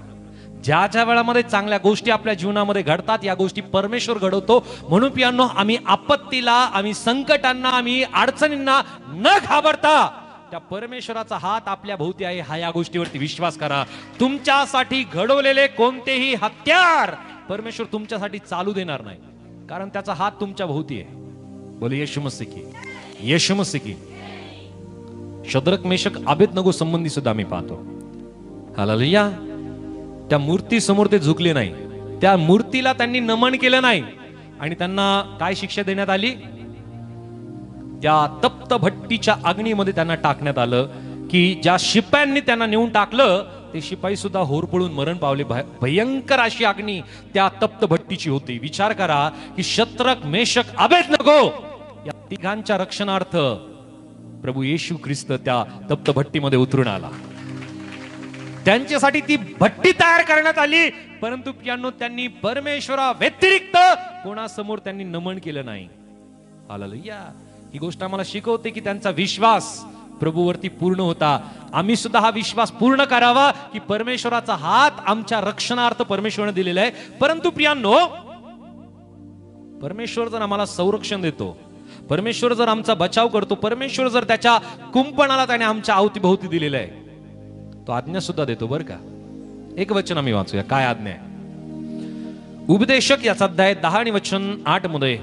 ज्या ज्या वेळामध्ये चांगल्या गोष्टी आपल्या जीवनामध्ये घडतात, या गोष्टी परमेश्वर घडवतो. म्हणून प्रियांनो, आम्ही आपत्तीला, आम्ही संकटांना, आम्ही अडचणींना न घाबरता त्या परमेश्वराचा हात आपल्या भोवती आहे, हा या गोष्टीवरती विश्वास करा. तुमच्यासाठी घडवलेले कोणतेही हत्यार परमेश्वर तुमच्यासाठी चालू देणार नाही, कारण त्याचा हात तुमच्या भोवती आहे. बोले येशू मसीह की. येशू मसीह की. शद्रक, मेशक, अबेदनगो संबंधी सुद्धा आम्ही पाहतो. हालेलुया. त्या मूर्ती समोर ते झुकले नाही. त्या मूर्तीला त्यांनी नमन केलं नाही. आणि त्यांना काय शिक्षा देण्यात आली? त्या तप्त भट्टीच्या अग्नीमध्ये त्यांना टाकण्यात आलं. की ज्या शिपायांनी त्यांना नेऊन टाकलं, ते शिपाई सुद्धा होरपळून मरण पावले. भयंकर अशी अग्नी त्या तप्त भट्टीची होती. विचार करा की शद्रक, मेशक, अबेदनगो या तिघांच्या रक्षणार्थ प्रभू येशू ख्रिस्त त्या तप्त भट्टीमध्ये उतरून आला. त्यांच्यासाठी ती भट्टी तयार करण्यात आली. परंतु प्रियांनो, त्यांनी परमेश्वरा व्यतिरिक्त कोणासमोर त्यांनी नमन केलं नाही. हालेलुया. ही गोष्ट आम्हाला शिकवते की त्यांचा विश्वास प्रभूवरती पूर्ण होता. आम्ही सुद्धा हा विश्वास पूर्ण करावा की परमेश्वराचा हात आमच्या रक्षणार्थ परमेश्वराने दिलेला आहे. परंतु प्रियांनो, परमेश्वर जर आम्हाला संरक्षण देतो, परमेश्वर जर आमचा बचाव करतो, परमेश्वर जर त्याच्या कुंपणाला त्याने आमच्या अवतीभोवती दिलेला आहे, तो आज्ञा सुद्धा देतो. बरं का, एक वचन आम्ही वाचूया. काय आज्ञा आहे? उपदेशक याचा अध्याय 10 आणि वचन 8 मध्ये.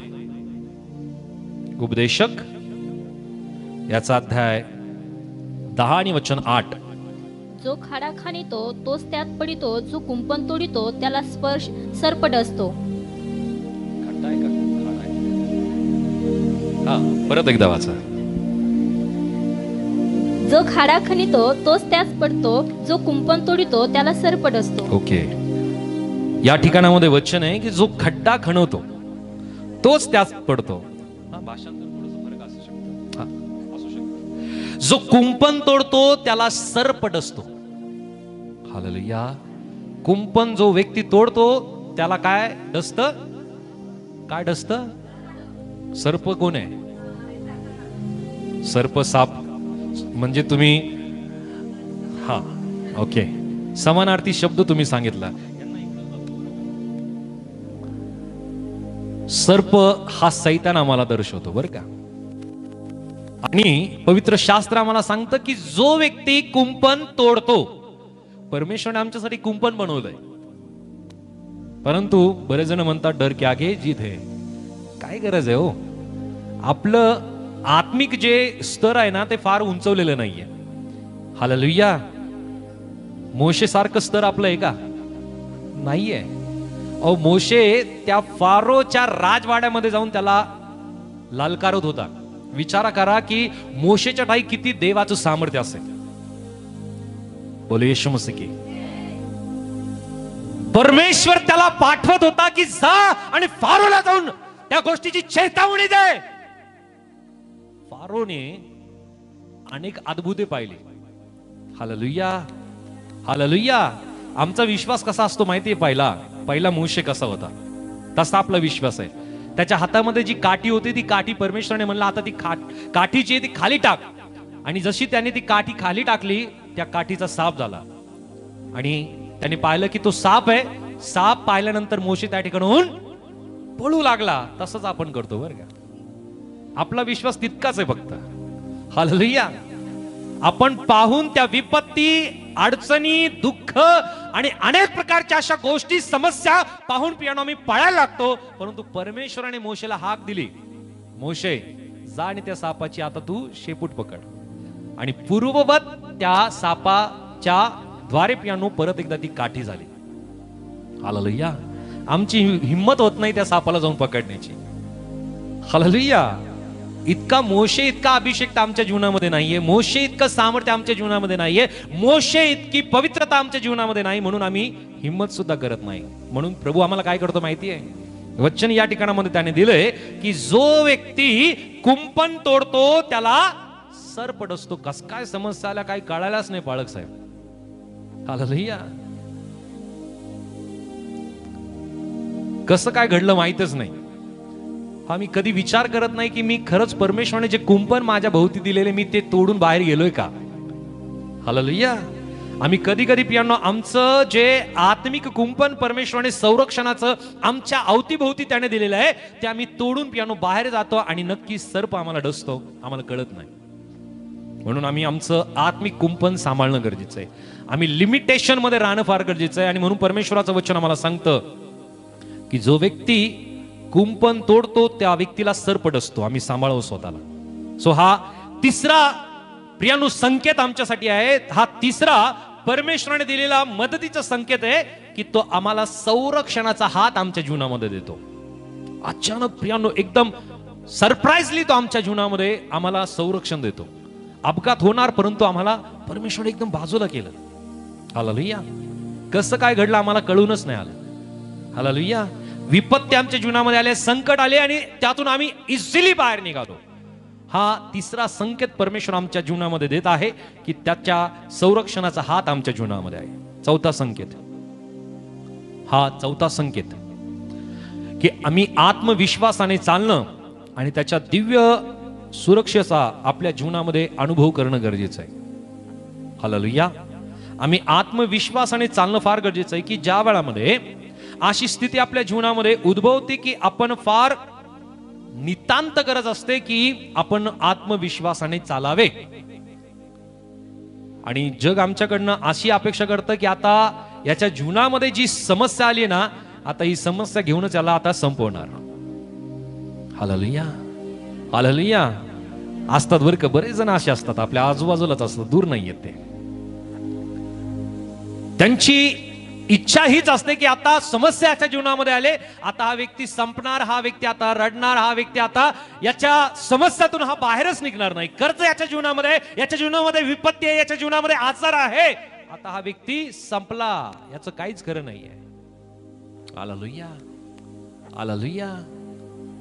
उपदेशक याचा अध्याय 10 आणि वचन 8. जो खाडा खाणितो तोच त्यात पडितो, जो कुंपण तोडितो त्याला स्पर्श सरपट असतो. परत एकदा वाचा. जो खाडा खणितो तोच त्यात पडतो, जो कुंपण तोडितो त्याला सरपट असतो. ओके. या ठिकाणामध्ये वचन आहे की जो खड्डा खणवतो तोच त्यात पडतो. भाषांतर थोडंसं फरक असू शकतो. जो कुंपण तोडतो त्याला सरपट असतो. हालेलुया. कुंपण जो व्यक्ती तोडतो त्याला काय डसत? काय डसत? सर्प कोण आहे? सर्प, साप. म्हणजे तुम्ही हा, ओके, समानार्थी शब्द तुम्ही सांगितला. सर्प हा सैतान आम्हाला दर्शवतो बरं का. आणि पवित्र शास्त्र आम्हाला सांगतं की जो व्यक्ती कुंपण तोडतो, परमेश्वराने आमच्यासाठी कुंपण बनवलंय. परंतु बरेच जण म्हणतात डर के आगे जीत है. काय गरज आहे हो, आपलं आत्मिक जे स्तर आहे ना ते फार उंचवलेलं नाहीये. हालेलुया. मोशे सारखं स्तर आपलं आहे का? नाहीये. अहो, मोशे त्या फारोच्या राजवाड्यामध्ये जाऊन त्याला लालकारत होता. विचारा करा की मोशेच्या ठाई किती देवाचं सामर्थ्य असेल. बोले येशू मसीह की. परमेश्वर त्याला पाठवत होता की जा आणि फारोला जाऊन त्या गोष्टीची चेतावणी दे. फारोने अनेक अद्भुते पाहिली. Hallelujah, hallelujah. आमचा विश्वास कसा असतो माहितीये? पहिला मोशे कसा होता तसा आपला विश्वास आहे. त्याच्या हातामध्ये जी काठी होती ती काठी परमेश्वराने म्हणलं आता ती काठीची ती खाली टाक. आणि जशी त्याने ती काठी खाली टाकली त्या काठीचा साप झाला. आणि त्याने पाहिलं की तो साप आहे. साप पाहिल्यानंतर मोशे त्या ठिकाणून पळू लागला. तसंच आपण करतो बरं का. आपला विश्वास तितकाच आहे फक्त. हालेलुया. आपण पाहून त्या विपत्ती, अडचणी, दुःख आणि अनेक प्रकारच्या अशा गोष्टी, समस्या पाहून पियानो आम्ही पळायला लागतो. परंतु परमेश्वराने मोशेला हाक दिली, मोशे जा आणि त्या सापाची आता तू शेपूट पकड. आणि पूर्ववत त्या सापाच्या द्वारे पियानो परत एकदा ती काठी झाली. हालेलुया. आमची हिंमत होत नाही त्या सापाला जाऊन पकडण्याची. हालेलुया. इतका मोशे इतका अभिषेक आमच्या जीवनामध्ये नाहीये. मोशे इतकं सामर्थ्य आमच्या जीवनामध्ये नाहीये. मोशे इतकी पवित्रता आमच्या जीवनामध्ये नाही. म्हणून आम्ही हिंमत सुद्धा करत नाही. म्हणून प्रभू आम्हाला काय करतो माहितीये? वचन या ठिकाणामध्ये त्याने दिलंय की जो व्यक्ती कुंपण तोडतो त्याला सरपट असतो. कस काय समस्या आल्या काही कळायलाच नाही पाळक साहेब. हालेलुया. कसं काय घडलं माहितच नाही. हा, मी कधी विचार करत नाही की मी खरंच परमेश्वराने जे कुंपण माझ्या भोवती दिलेले मी ते तोडून बाहेर गेलोय का. हालेलुया. आम्ही कधी कधी पियानो आमचं जे आत्मिक कुंपण परमेश्वराने संरक्षणाचं आमच्या अवतीभोवती त्याने दिलेलं आहे ते आम्ही तोडून पियानो बाहेर जातो आणि नक्की सर्प आम्हाला डसतो, आम्हाला कळत नाही. म्हणून आम्ही आमचं आत्मिक कुंपण सांभाळणं गरजेचं आहे. आम्ही लिमिटेशन मध्ये राहणं फार गरजेचं आहे. आणि म्हणून परमेश्वराचं वचन आम्हाला सांगतं की जो व्यक्ती कुंपण तोडतो त्या व्यक्तीला सरपट असतो. आम्ही सांभाळू स्वतःला. सो हा तिसरा प्रियानु संकेत आमच्यासाठी आहे. हा तिसरा परमेश्वराने दिलेला मदतीचा संकेत आहे की तो आम्हाला संरक्षणाचा हात आमच्या जीवनामध्ये देतो. अचानक प्रियानो एकदम सरप्राईजली तो आमच्या जीवनामध्ये आम्हाला संरक्षण देतो. अपघात होणार परंतु आम्हाला परमेश्वराने एकदम बाजूला केलं. हालेलुया. कसं काय घडलं आम्हाला कळूनच नाही आलं. हालेलुया. विपत्ती आमच्या जीवनामध्ये आले, संकट आले आणि त्यातून आम्ही इझिली बाहेर निघालो. हा तिसरा संकेत परमेश्वर आमच्या जीवनामध्ये देत आहे की त्याच्या संरक्षणाचा हात आमच्या जीवनामध्ये आहे. चौथा संकेत, हा चौथा संकेत की आम्ही आत्मविश्वासाने चालणं आणि त्याच्या दिव्य सुरक्षेचा आपल्या जीवनामध्ये अनुभव करणं गरजेचं आहे. हालेलुया. आम्ही आत्मविश्वासाने चालणं फार गरजेचं आहे की ज्या वेळामध्ये अशी स्थिती आपल्या जीवनामध्ये उद्भवते की आपण फार नितांत गरज असते की आपण आत्मविश्वासाने चालावे. आणि जग आमच्याकडनं अशी अपेक्षा करतं की आता याच्या जीवनामध्ये जी समस्या आली ना, आता ही समस्या घेऊनच याला आता संपवणार. हालेलुया. हालेलुया. असतात बरं का, बरेच जण असे असतात आपल्या आजूबाजूलाच असतात, दूर नाही येत. ते त्यांची इच्छा हीच असते की आता समस्या याच्या जीवनामध्ये आले, आता हा व्यक्ती संपणार, हा व्यक्ती आता रडणार, हा व्यक्ती आता याच्या समस्यातून हा बाहेरच निघणार नाही. कर्ज याच्या जीवनामध्ये, याच्या जीवनामध्ये विपत्ती आहे, याच्या जीवनामध्ये आजार आहे, आता हा व्यक्ती संपला, याचं काहीच खरं नाहीये. हालेलुया. हालेलुया.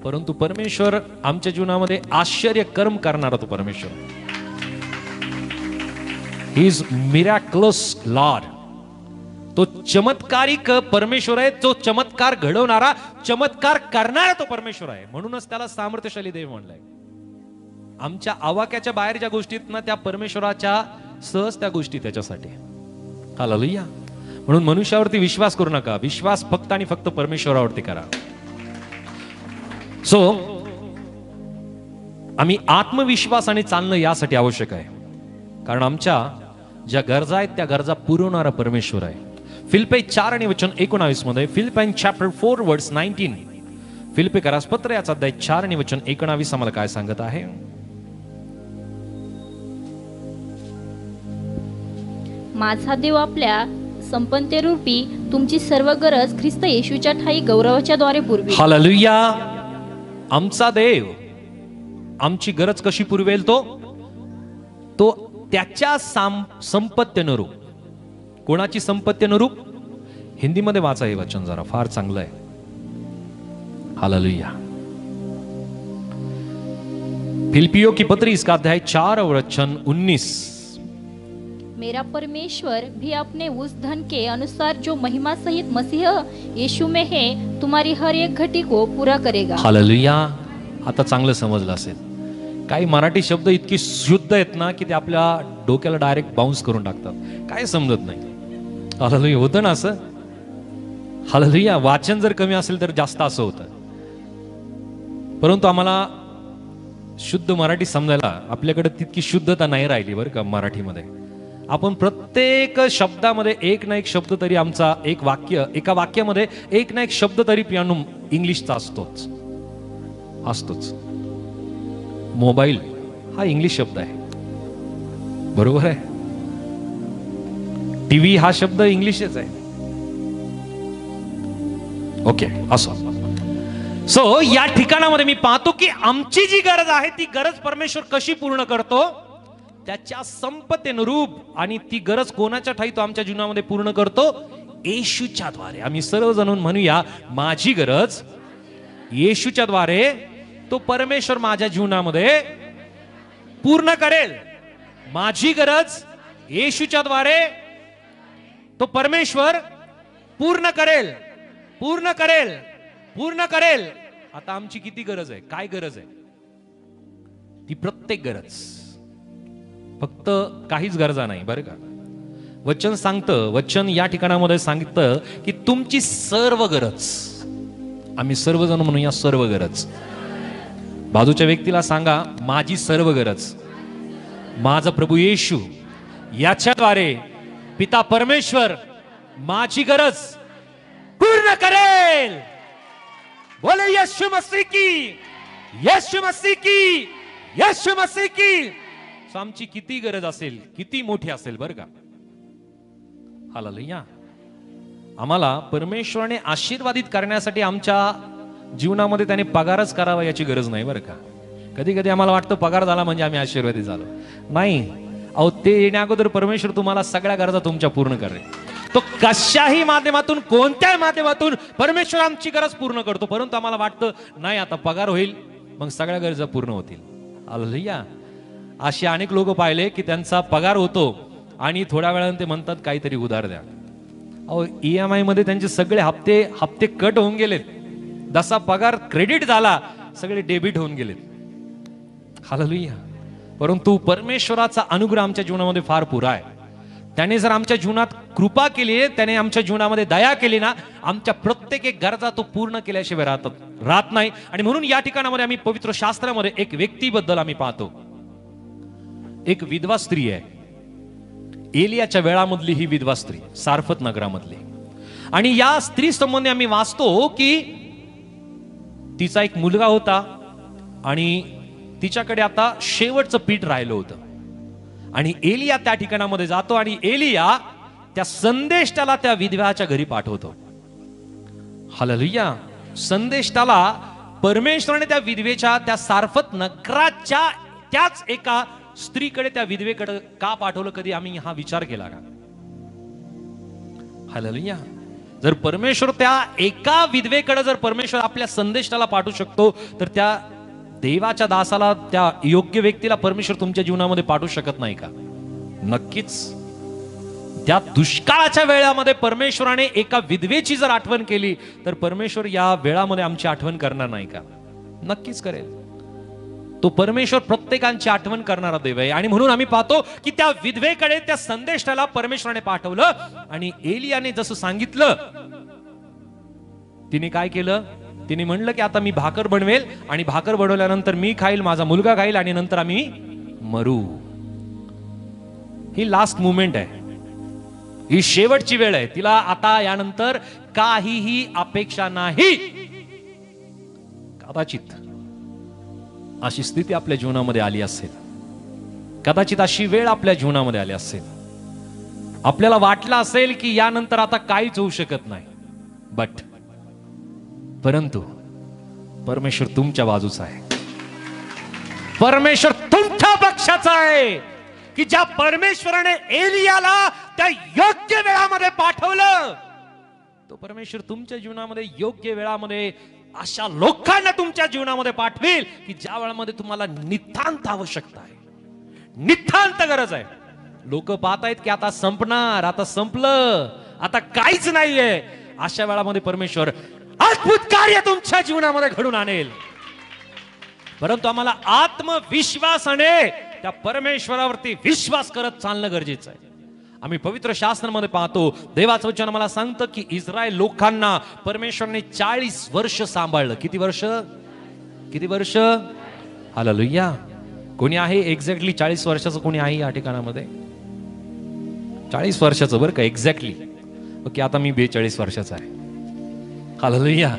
परंतु परमेश्वर आमच्या जीवनामध्ये आश्चर्य कर्म करणारा तो परमेश्वर. He is miraculous lord. तो चमत्कारिक परमेश्वर आहे. तो चमत्कार घडवणारा, चमत्कार करणारा तो परमेश्वर आहे. म्हणूनच त्याला सामर्थ्यशाली देव म्हणलंय. आमच्या आवाक्याच्या बाहेर ज्या गोष्टीत ना त्या परमेश्वराच्या सहज त्या गोष्टी त्याच्यासाठी. हालेलुया. म्हणून मनुष्यावरती विश्वास करू नका, विश्वास फक्त आणि फक्त परमेश्वरावरती करा. सो आम्ही आत्मविश्वासाने चालणं यासाठी आवश्यक आहे, कारण आमच्या ज्या गरजा आहेत त्या गरजा पुरवणारा परमेश्वर आहे. फिलिप्पी 4 आणि वचन 19 मध्ये, फिलिपियन चॅप्टर 4 वर्स 19, फिलिप्पीकरास पत्र याचा अध्याय 4 आणि वचन 19 आम्हाला काय सांगत आहे? माझा देव आपल्या संपन्नतेरूपी तुमची सर्व गरज ख्रिस्त येशूच्या ठाई गौरवाच्या द्वारे पुरवी. हालेलुया. आमचा देव आमची गरज कशी पुरवेल? तो त्याच्या संपत्तीनुरूप. कोणाची संपत्तीनुरूप? हिंदीमध्ये वाचा हे वचन जरा, फार चांगलं आहे. हालेलुया. फिलिपियों की पत्री इसका अध्याय 4 वचन 19, मेरा परमेश्वर भी अपने उस धन के अनुसार जो महिमा सहित मसीह यीशु में है तुम्हारी हर एक घटी को पूरा करेगा. हालेलुया. आता चांगलं समजलं असेल. काही मराठी शब्द इतकी शुद्ध आहेत ना की ते आपल्या डोक्याला डायरेक्ट बाउन्स करून टाकतात, काय समजत नाही. हालेलुया. होतं ना असं? हालेलुया. वाचन जर कमी असेल तर जास्त असं होतं. परंतु आम्हाला शुद्ध मराठी समजायला आपल्याकडे तितकी शुद्धता नाही राहिली बरं का मराठीमध्ये. आपण प्रत्येक शब्दामध्ये एक ना एक शब्द तरी आमचा, एका वाक्यामध्ये एक ना एक शब्द तरी पियानो इंग्लिशचा असतोच. मोबाईल हा इंग्लिश शब्द आहे, बरोबर आहे. टीव्ही हा शब्द इंग्लिशच आहे. ओके, असो. सो या ठिकाणामध्ये मी पाहतो की आमची जी गरज आहे ती गरज परमेश्वर कशी पूर्ण करतो? त्याच्या संपत्तीनुरूप. आणि ती गरज कोणाच्या ठाई तो आमच्या जीवनामध्ये पूर्ण करतो? येशूच्या द्वारे. आम्ही सर्वजण म्हणूया, माझी गरज येशूच्या द्वारे तो परमेश्वर माझ्या जीवनामध्ये पूर्ण करेल. माझी गरज येशूच्या द्वारे तो परमेश्वर पूर्ण करेल, पूर्ण करेल, पूर्ण करेल. आता आमची किती गरज आहे? काय गरज आहे? ती प्रत्येक गरज, फक्त काहीच गरजा नाही बरं का. वचन सांगतं, वचन या ठिकाणामध्ये सांगतं की तुमची सर्व गरज. आम्ही सर्वजण म्हणूया सर्व गरज. बाजूच्या व्यक्तीला सांगा, माझी सर्व गरज माझा प्रभू येशू याच्याद्वारे पिता परमेश्वर माझी गरज पूर्ण करेल. बोले यीशु मसीह की, यीशु मसीह की, यीशु मसीह की. आमची किती गरज असेल, किती मोठी असेल बरं का. हालेलुया. आम्हाला परमेश्वराने आशीर्वादित करण्यासाठी आमच्या जीवनामध्ये त्याने पगारच करावा याची गरज नाही बरं का. कधी कधी आम्हाला वाटतं पगार झाला म्हणजे आम्ही आशीर्वादित झालो. नाही, अहो ते येण्या अगोदर परमेश्वर तुम्हाला सगळ्या गरजा तुमच्या पूर्ण करेल. तो कशाही माध्यमातून, कोणत्याही माध्यमातून परमेश्वर आमची गरज पूर्ण करतो. परंतु आम्हाला वाटतं नाही, आता पगार होईल मग सगळ्या गरजा पूर्ण होतील. हालेलुया. असे अनेक लोक पाहिले की त्यांचा पगार होतो आणि थोड्या वेळाने ते म्हणतात काहीतरी उधार द्या. अहो EMI मध्ये त्यांचे सगळे हप्ते कट होऊन गेलेत. जसा पगार क्रेडिट झाला सगळे डेबिट होऊन गेलेत. हालेलुया. परंतु परमेश्वराचा अनुग्रह आमच्या जीवनामध्ये फार पुरा आहे. त्याने जर आमच्या जीवनात कृपा केली, त्याने आमच्या जीवनामध्ये दया केली ना, आमच्या प्रत्येक एक गरजा तो पूर्ण केल्याशिवाय राहत नाही. आणि म्हणून या ठिकाणामध्ये आम्ही पवित्र शास्त्रामध्ये एक व्यक्तीबद्दल आम्ही पाहतो. एक विधवा स्त्री आहे. एलियाच्या वेळामधली ही विधवा स्त्री, सारफत नगरामधली. आणि या स्त्री संबंधी आम्ही वाचतो की तिचा एक मुलगा होता आणि तिच्याकडे आता शेवटचं पीठ राहिलं होतं. आणि एलिया त्या ठिकाणामध्ये जातो आणि एलिया त्या संदेष्टाला त्या विधव्याच्या घरी पाठवतो. हालेलुया. संदेष्टाला परमेश्वराने त्या विधवेच्या, त्या सारफत नगराच्या त्याच एका स्त्रीकडे, त्या विधवेकडे का पाठवलं? कधी आम्ही हा विचार केला का? हालेलुया. जर परमेश्वर त्या एका विधवेकडे जर परमेश्वर आपल्या संदेशाला पाठवू शकतो, तर त्या देवाच्या दासाला, त्या योग्य व्यक्तीला परमेश्वर तुमच्या जीवनामध्ये पाठवू शकत नाही का? नक्कीच. त्या दुष्काळाच्या वेळामध्ये परमेश्वराने एका विधवेची जर आठवण केली, तर परमेश्वर या वेळामध्ये आमची आठवण करणार नाही का? नक्कीच करेल. तो परमेश्वर प्रत्येकांची आठवण करणारा देव आहे. आणि म्हणून आम्ही पाहतो की त्या विधवेकडे त्या संदेशाला परमेश्वराने पाठवलं आणि एलियाने जसं सांगितलं तिने काय केलं, तिने म्हणलं की आता मी भाकर बनवेल आणि भाकर बनवल्यानंतर मी खाईल, माझा मुलगा खाईल आणि नंतर आम्ही मरू. ही लास्ट मुवमेंट आहे, ही शेवटची वेळ आहे. तिला आता यानंतर काहीही अपेक्षा नाही. कदाचित अशी स्थिती आपल्या जीवनामध्ये आली असेल, कदाचित अशी वेळ आपल्या जीवनामध्ये आली असेल. आपल्याला वाटलं असेल की यानंतर आता काहीच होऊ शकत नाही. परंतु परमेश्वर तुमच्या बाजूचा आहे, परमेश्वर तुमच्या पक्षाचा आहे. की ज्या परमेश्वराने एलियाला त्या योग्य वेळामध्ये पाठवलं, तो परमेश्वर तुमच्या जीवनामध्ये योग्य वेळामध्ये अशा लोकांना तुमच्या जीवनामध्ये पाठवेल की ज्या वेळामध्ये तुम्हाला नितांत आवश्यकता आहे, नितांत गरज आहे. लोक पाहतायत की आता संपणार, आता संपलं, आता काहीच नाहीये. अशा वेळामध्ये परमेश्वर अद्भुत कार्य तुमच्या जीवनामध्ये घडून आणेल. परंतु आम्हाला आत्मविश्वासाने त्या परमेश्वरावरती विश्वास करत चालणं गरजेचं आहे. आम्ही पवित्र शास्त्रामध्ये पाहतो, देवाचं वचन आम्हाला सांगतं की इस्रायल लोकांना परमेश्वरने 40 वर्ष सांभाळलं. किती वर्ष? किती वर्ष? हालेलुया. कोणी आहे एक्झॅक्टली 40 वर्षाचं? कोणी आहे या ठिकाणामध्ये? 40 वर्षाचं बरं का, एक्झॅक्टली. ओके, आता मी 42 वर्षाचा आहे. हालेलुया.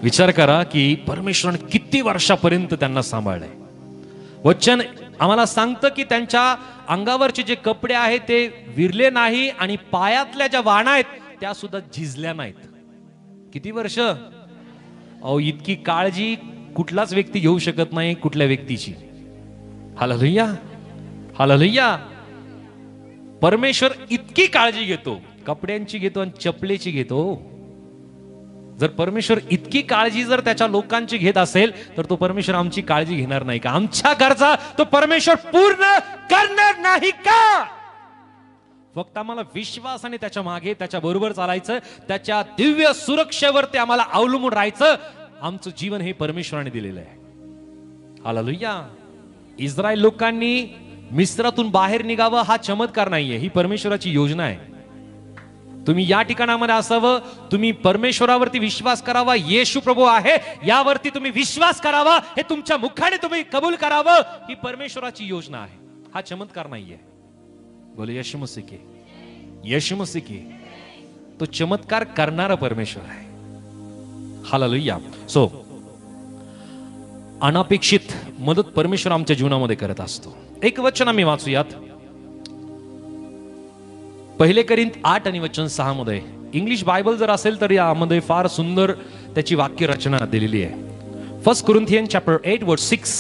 विचार करा की परमेश्वराने किती वर्षापर्यंत त्यांना सांभाळलंय. वचन आम्हाला सांगतं की त्यांच्या अंगावरचे जे कपडे आहेत ते विरले नाही आणि पायातल्या ज्या वाणा आहेत त्या सुद्धा झिजल्या नाहीत. किती वर्ष? अहो, इतकी काळजी कुठलाच व्यक्ती घेऊ शकत नाही कुठल्या व्यक्तीची. Hallelujah, hallelujah. परमेश्वर इतकी काळजी घेतो, कपड्यांची घेतो आणि चपलेची घेतो. जर परमेश्वर इतकी काळजी जर त्याच्या लोकांची घेत असेल तर तो परमेश्वर आमची काळजी घेणार नाही का? आमच्या गरजा तो परमेश्वर पूर्ण करणार नाही का? फक्त आम्हाला विश्वास आणि त्याच्या मागे त्याच्या बरोबर चालायचं, त्याच्या दिव्य सुरक्षेवरती आम्हाला अवलंबून राहायचं. आमचं जीवन हे परमेश्वराने दिलेलं आहे. हालेलुया. इस्रायल लोकांनी मिस्रातून बाहेर निघावं हा चमत्कार नाहीये, ही परमेश्वराची योजना आहे. तुम्ही या ठिकाणामध्ये असावं, तुम्ही परमेश्वरावरती विश्वास करावा, येशू प्रभू आहे यावरती तुम्ही विश्वास करावा, हे तुमच्या मुखाने तुम्ही कबूल करावं, ही परमेश्वराची योजना आहे. हा चमत्कार नाहीये. बोले येशू मसीह की, येशू मसीह की. तो चमत्कार करणारा परमेश्वर आहे. हालेलुया. सो अनपेक्षित मदत परमेश्वर आमच्या जीवनामध्ये करत असतो. एक वचन आम्ही वाचूयात, 1 कोरिंथ 8 आणि वचन 6 मध्ये. इंग्लिश बायबल जर असेल तर यामध्ये फार सुंदर त्याची वाक्य रचना दिलेली आहे. 1 Corinthians chapter 8 verse 6.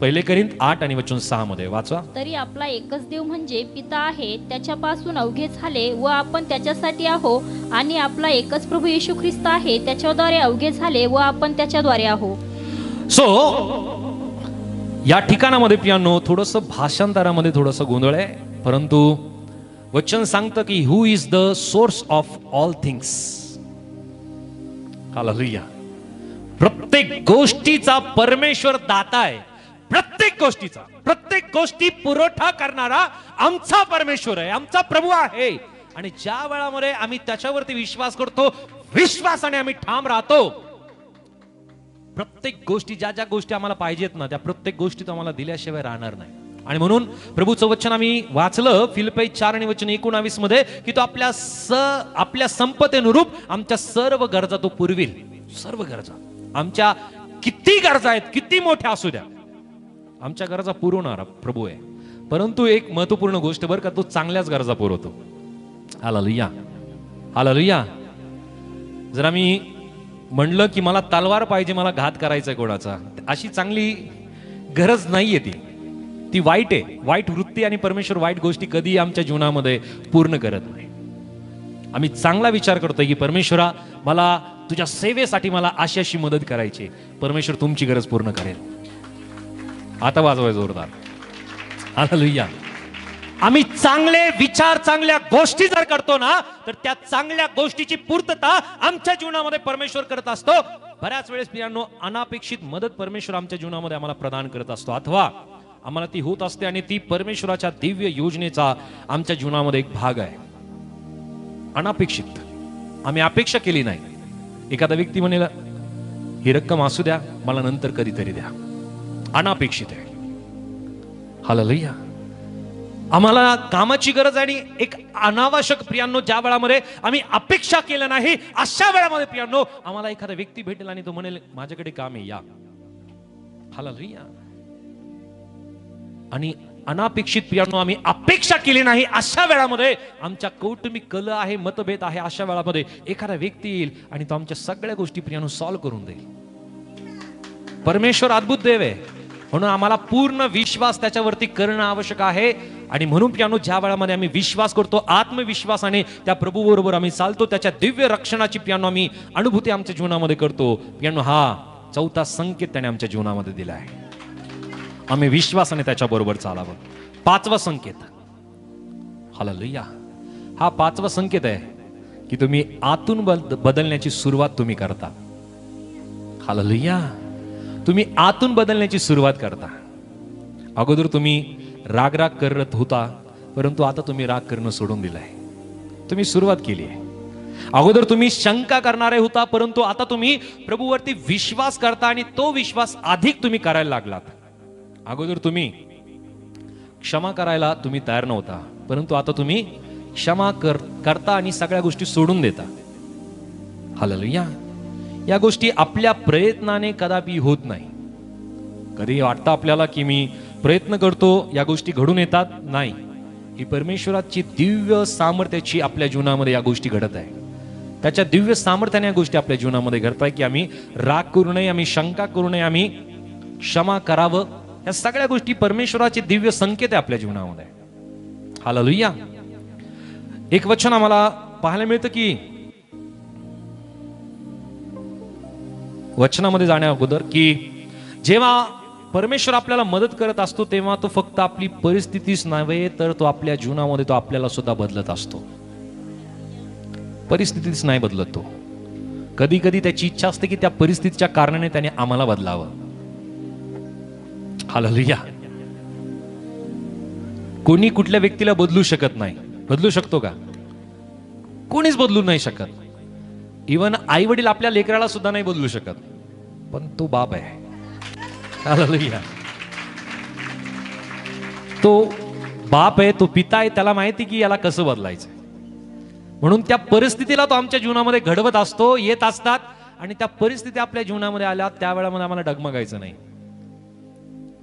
1 कोरिंथ 8 आणि वचन 6 मध्ये वाचा. तरी आपला एकच देव म्हणजे पिता आहे, त्याच्यापासून अवघे झाले व आपण त्याच्यासाठी आहो, आणि आपला एकच प्रभू येशू ख्रिस्त आहे, त्याच्याद्वारे अवघे झाले व आपण त्याच्याद्वारे आहो. सो या ठिकाणामध्ये प्रियांनो थोडंसं भाषांतरामध्ये थोडंसं गोंधळ आहे, परंतु वचन सांगतं की who is the source of all things. Hallelujah. प्रत्येक गोष्टीचा परमेश्वर दाता आहे. प्रत्येक गोष्टीचा, प्रत्येक गोष्टी पुरवठा करणारा आमचा परमेश्वर आहे, आमचा प्रभू आहे. आणि ज्या वेळामध्ये आम्ही त्याच्यावरती विश्वास करतो, विश्वासाने आम्ही ठाम राहतो, प्रत्येक गोष्टी ज्या ज्या गोष्टी आम्हाला पाहिजेत ना, त्या प्रत्येक गोष्टी तो आम्हाला दिल्याशिवाय राहणार नाही. आणि म्हणून प्रभूचं वचन आम्ही वाचलं फिलिप्पी 4 आणि वचन 19 मध्ये की तो आपल्या संपत्तीनुरूप आमच्या सर्व गरजा तो पुरविल. सर्व गरजा, आमच्या किती गरजा आहेत, किती मोठ्या असू द्या, आमच्या गरजा पुरवणारा प्रभू आहे. परंतु एक महत्वपूर्ण गोष्ट बरं का, तो चांगल्याच गरजा पुरवतो. Hallelujah, hallelujah. जर आम्ही म्हणलं की मला तलवार पाहिजे, मला घात करायचा कोणाचा, अशी चांगली गरज नाहीये ती वाईट आहे. वाईट वृत्ती आणि परमेश्वर वाईट गोष्टी कधी आमच्या जीवनामध्ये पूर्ण करत नाही. आम्ही चांगला विचार करतोय की परमेश्वरा मला तुझ्या सेवेसाठी मला अशी अशी मदत करायची, परमेश्वर तुमची गरज पूर्ण करेल. आता वाजवाय जोरदार. हालेलुया. आम्ही चांगले विचार, चांगल्या गोष्टी जर करतो ना, तर त्या चांगल्या गोष्टीची पूर्तता आमच्या जीवनामध्ये परमेश्वर करत असतो. बऱ्याच वेळेस प्रियांनो, अनापेक्षित मदत परमेश्वर आमच्या जीवनामध्ये आम्हाला प्रदान करत असतो, अथवा आम्हाला ती होत असते आणि ती परमेश्वराच्या दिव्य योजनेचा आमच्या जीवनामध्ये एक भाग आहे. अनापेक्षित, आम्ही अपेक्षा केली नाही. एखादा व्यक्ती म्हणेल ही रक्कम असू द्या, मला नंतर कधीतरी द्या. अनापेक्षित आहे. हालेलुया. आम्हाला कामाची गरज आणि एक अनावश्यक प्रियांनो, ज्या वेळामध्ये आम्ही अपेक्षा केलं नाही, अशा वेळामध्ये प्रियांनो आम्हाला एखादा व्यक्ती भेटेल आणि तो म्हणेल माझ्याकडे काम आहे, या. हालेलुया. आणि अनापेक्षित प्रियांनो, आम्ही अपेक्षा केली नाही, अशा वेळामध्ये आमच्या कौटुंबिक कलह आहे, मतभेद आहे, अशा वेळामध्ये एखादा व्यक्ती येईल आणि तो आमच्या सगळ्या गोष्टी प्रियांनो सॉल्व्ह करून देईल. परमेश्वर अद्भुत देव आहे, म्हणून आम्हाला पूर्ण विश्वास त्याच्यावरती करणं आवश्यक आहे. आणि म्हणून प्रियांनो, ज्या वेळामध्ये आम्ही विश्वास करतो, आत्मविश्वासाने त्या प्रभू बरोबर आम्ही चालतो, त्याच्या दिव्य रक्षणाची प्रियांनो आम्ही अनुभूती आमच्या जीवनामध्ये करतो. प्रियांनो, हा चौथा संकेत त्याने आमच्या जीवनामध्ये दिला आहे. आम्ही विश्वासाने त्याच्या बरोबर चालावं. पाचवा संकेत, हालेलुया, हा पाचवा संकेत आहे की तुम्ही आतून बदलण्याची सुरुवात तुम्ही करता. हालेलुया. तुम्ही आतून बदलण्याची सुरुवात करता. अगोदर तुम्ही राग करत होता, परंतु आता तुम्ही राग करणं सोडून दिलंय. तुम्ही सुरुवात केली आहे. अगोदर तुम्ही शंका करणारे होता, परंतु आता तुम्ही प्रभूवरती विश्वास करता आणि तो विश्वास अधिक तुम्ही करायला लागलात. अगोदर तुम्ही क्षमा करायला तुम्ही तयार नव्हता, परंतु आता तुम्ही क्षमा करता आणि सगळ्या गोष्टी सोडून देता. हालेलुया. या गोष्टी आपल्या प्रयत्नाने कदापि होत नाही. कधी वाटतं आपल्याला की मी प्रयत्न करतो, या गोष्टी घडून येतात. नाही, ही परमेश्वराची दिव्य सामर्थ्याची आपल्या जीवनामध्ये या गोष्टी घडत आहे. त्याच्या दिव्य सामर्थ्याने या गोष्टी आपल्या जीवनामध्ये घडत आहे की आम्ही राग करू नये, आम्ही शंका करू नये, आम्ही क्षमा करावं. या सगळ्या गोष्टी परमेश्वराचे दिव्य संकेत आहे आपल्या जीवनामध्ये. हालेलुया. एक वचन आम्हाला पाहायला मिळतं की वचनामध्ये जाण्या अगोदर की जेव्हा परमेश्वर आपल्याला मदत करत असतो, तेव्हा तो फक्त आपली परिस्थितीच नव्हे, तर तो आपल्या जीवनामध्ये तो आपल्याला सुद्धा बदलत असतो. परिस्थितीच नाही बदलत तो. कधी कधी त्याची इच्छा असते की त्या परिस्थितीच्या कारणाने त्याने आम्हाला बदलावं. हालेलुया. कोणी कुठल्या व्यक्तीला बदलू शकत नाही. बदलू शकतो का? कोणीच बदलू नाही शकत. इवन आई वडील आपल्या लेकराला सुद्धा नाही बदलू शकत, पण तो बाप आहे. हालेलुया. तो बाप आहे, तो पिता आहे, त्याला माहिती की याला कसं बदलायचं. म्हणून त्या परिस्थितीला तो आमच्या जीवनामध्ये घडवत असतो, येत असतात. आणि त्या परिस्थिती आपल्या जीवनामध्ये आल्या त्यावेळेमध्ये आम्हाला डगमगायचं नाही.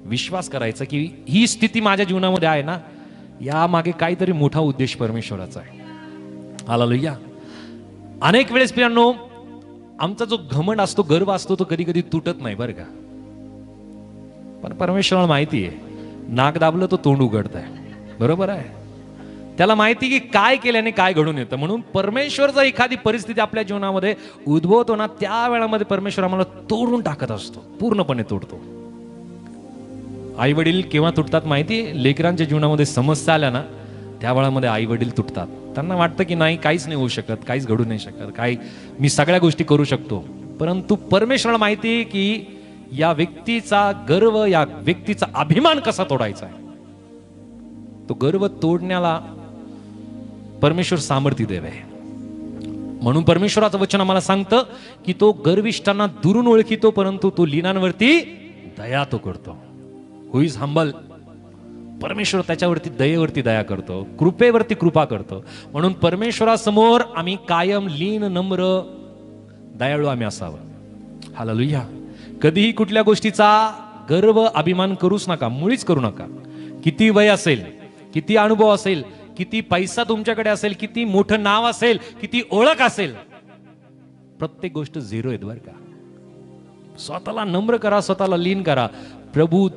विश्वास करायचा की ही स्थिती माझ्या जीवनामध्ये आहे ना, या मागे काहीतरी मोठा उद्देश परमेश्वराचा आहे. हालेलुया. अनेक वेळेस प्रियांनो, आमचा जो घमंड असतो, गर्व असतो, तो कधी कधी तुटत नाही बरं का. पण परमेश्वराला माहिती आहे, नाक दाबलं तो तोंड उघडत आहे. बरोबर आहे. त्याला माहिती की काय केल्याने काय घडून येतं. म्हणून परमेश्वर जर एखादी परिस्थिती आपल्या जीवनामध्ये उद्भवतो ना, त्या वेळामध्ये परमेश्वर आम्हाला तोडून टाकत असतो, पूर्णपणे तोडतो. आई वडील केव्हा तुटतात माहिती? लेकरांच्या जीवनामध्ये समस्या आल्या ना, त्या वेळामध्ये आई वडील तुटतात. त्यांना वाटतं की नाही, काहीच नाही होऊ शकत, काहीच घडू नाही शकत, काही मी सगळ्या गोष्टी करू शकतो. परंतु परमेश्वराला माहिती आहे की या व्यक्तीचा गर्व, या व्यक्तीचा अभिमान कसा तोडायचा आहे. तो गर्व तोडण्याला परमेश्वर सामर्थ्य देव आहे. म्हणून परमेश्वराचं वचन आम्हाला सांगतं की तो गर्विष्ठांना दुरून ओळखितो, परंतु तो लीनांवरती दया तो करतो. हु इज हंबल, परमेश्वर त्याच्यावरती दयेवरती दया करतो, कृपेवरती कृपा करतो. म्हणून परमेश्वरासमोर आम्ही कायम लीन, नम्र, दयाळू आम्ही असावं. हालेलुया. कधीही कुठल्या गोष्टीचा गर्व, अभिमान करूच नका, मुळीच करू नका. किती वय असेल, किती अनुभव असेल, किती पैसा तुमच्याकडे असेल, किती मोठं नाव असेल, किती ओळख असेल, प्रत्येक गोष्ट झिरो आहेत बरं का. स्वतःला नम्र करा, स्वतःला लीन करा. प्रभू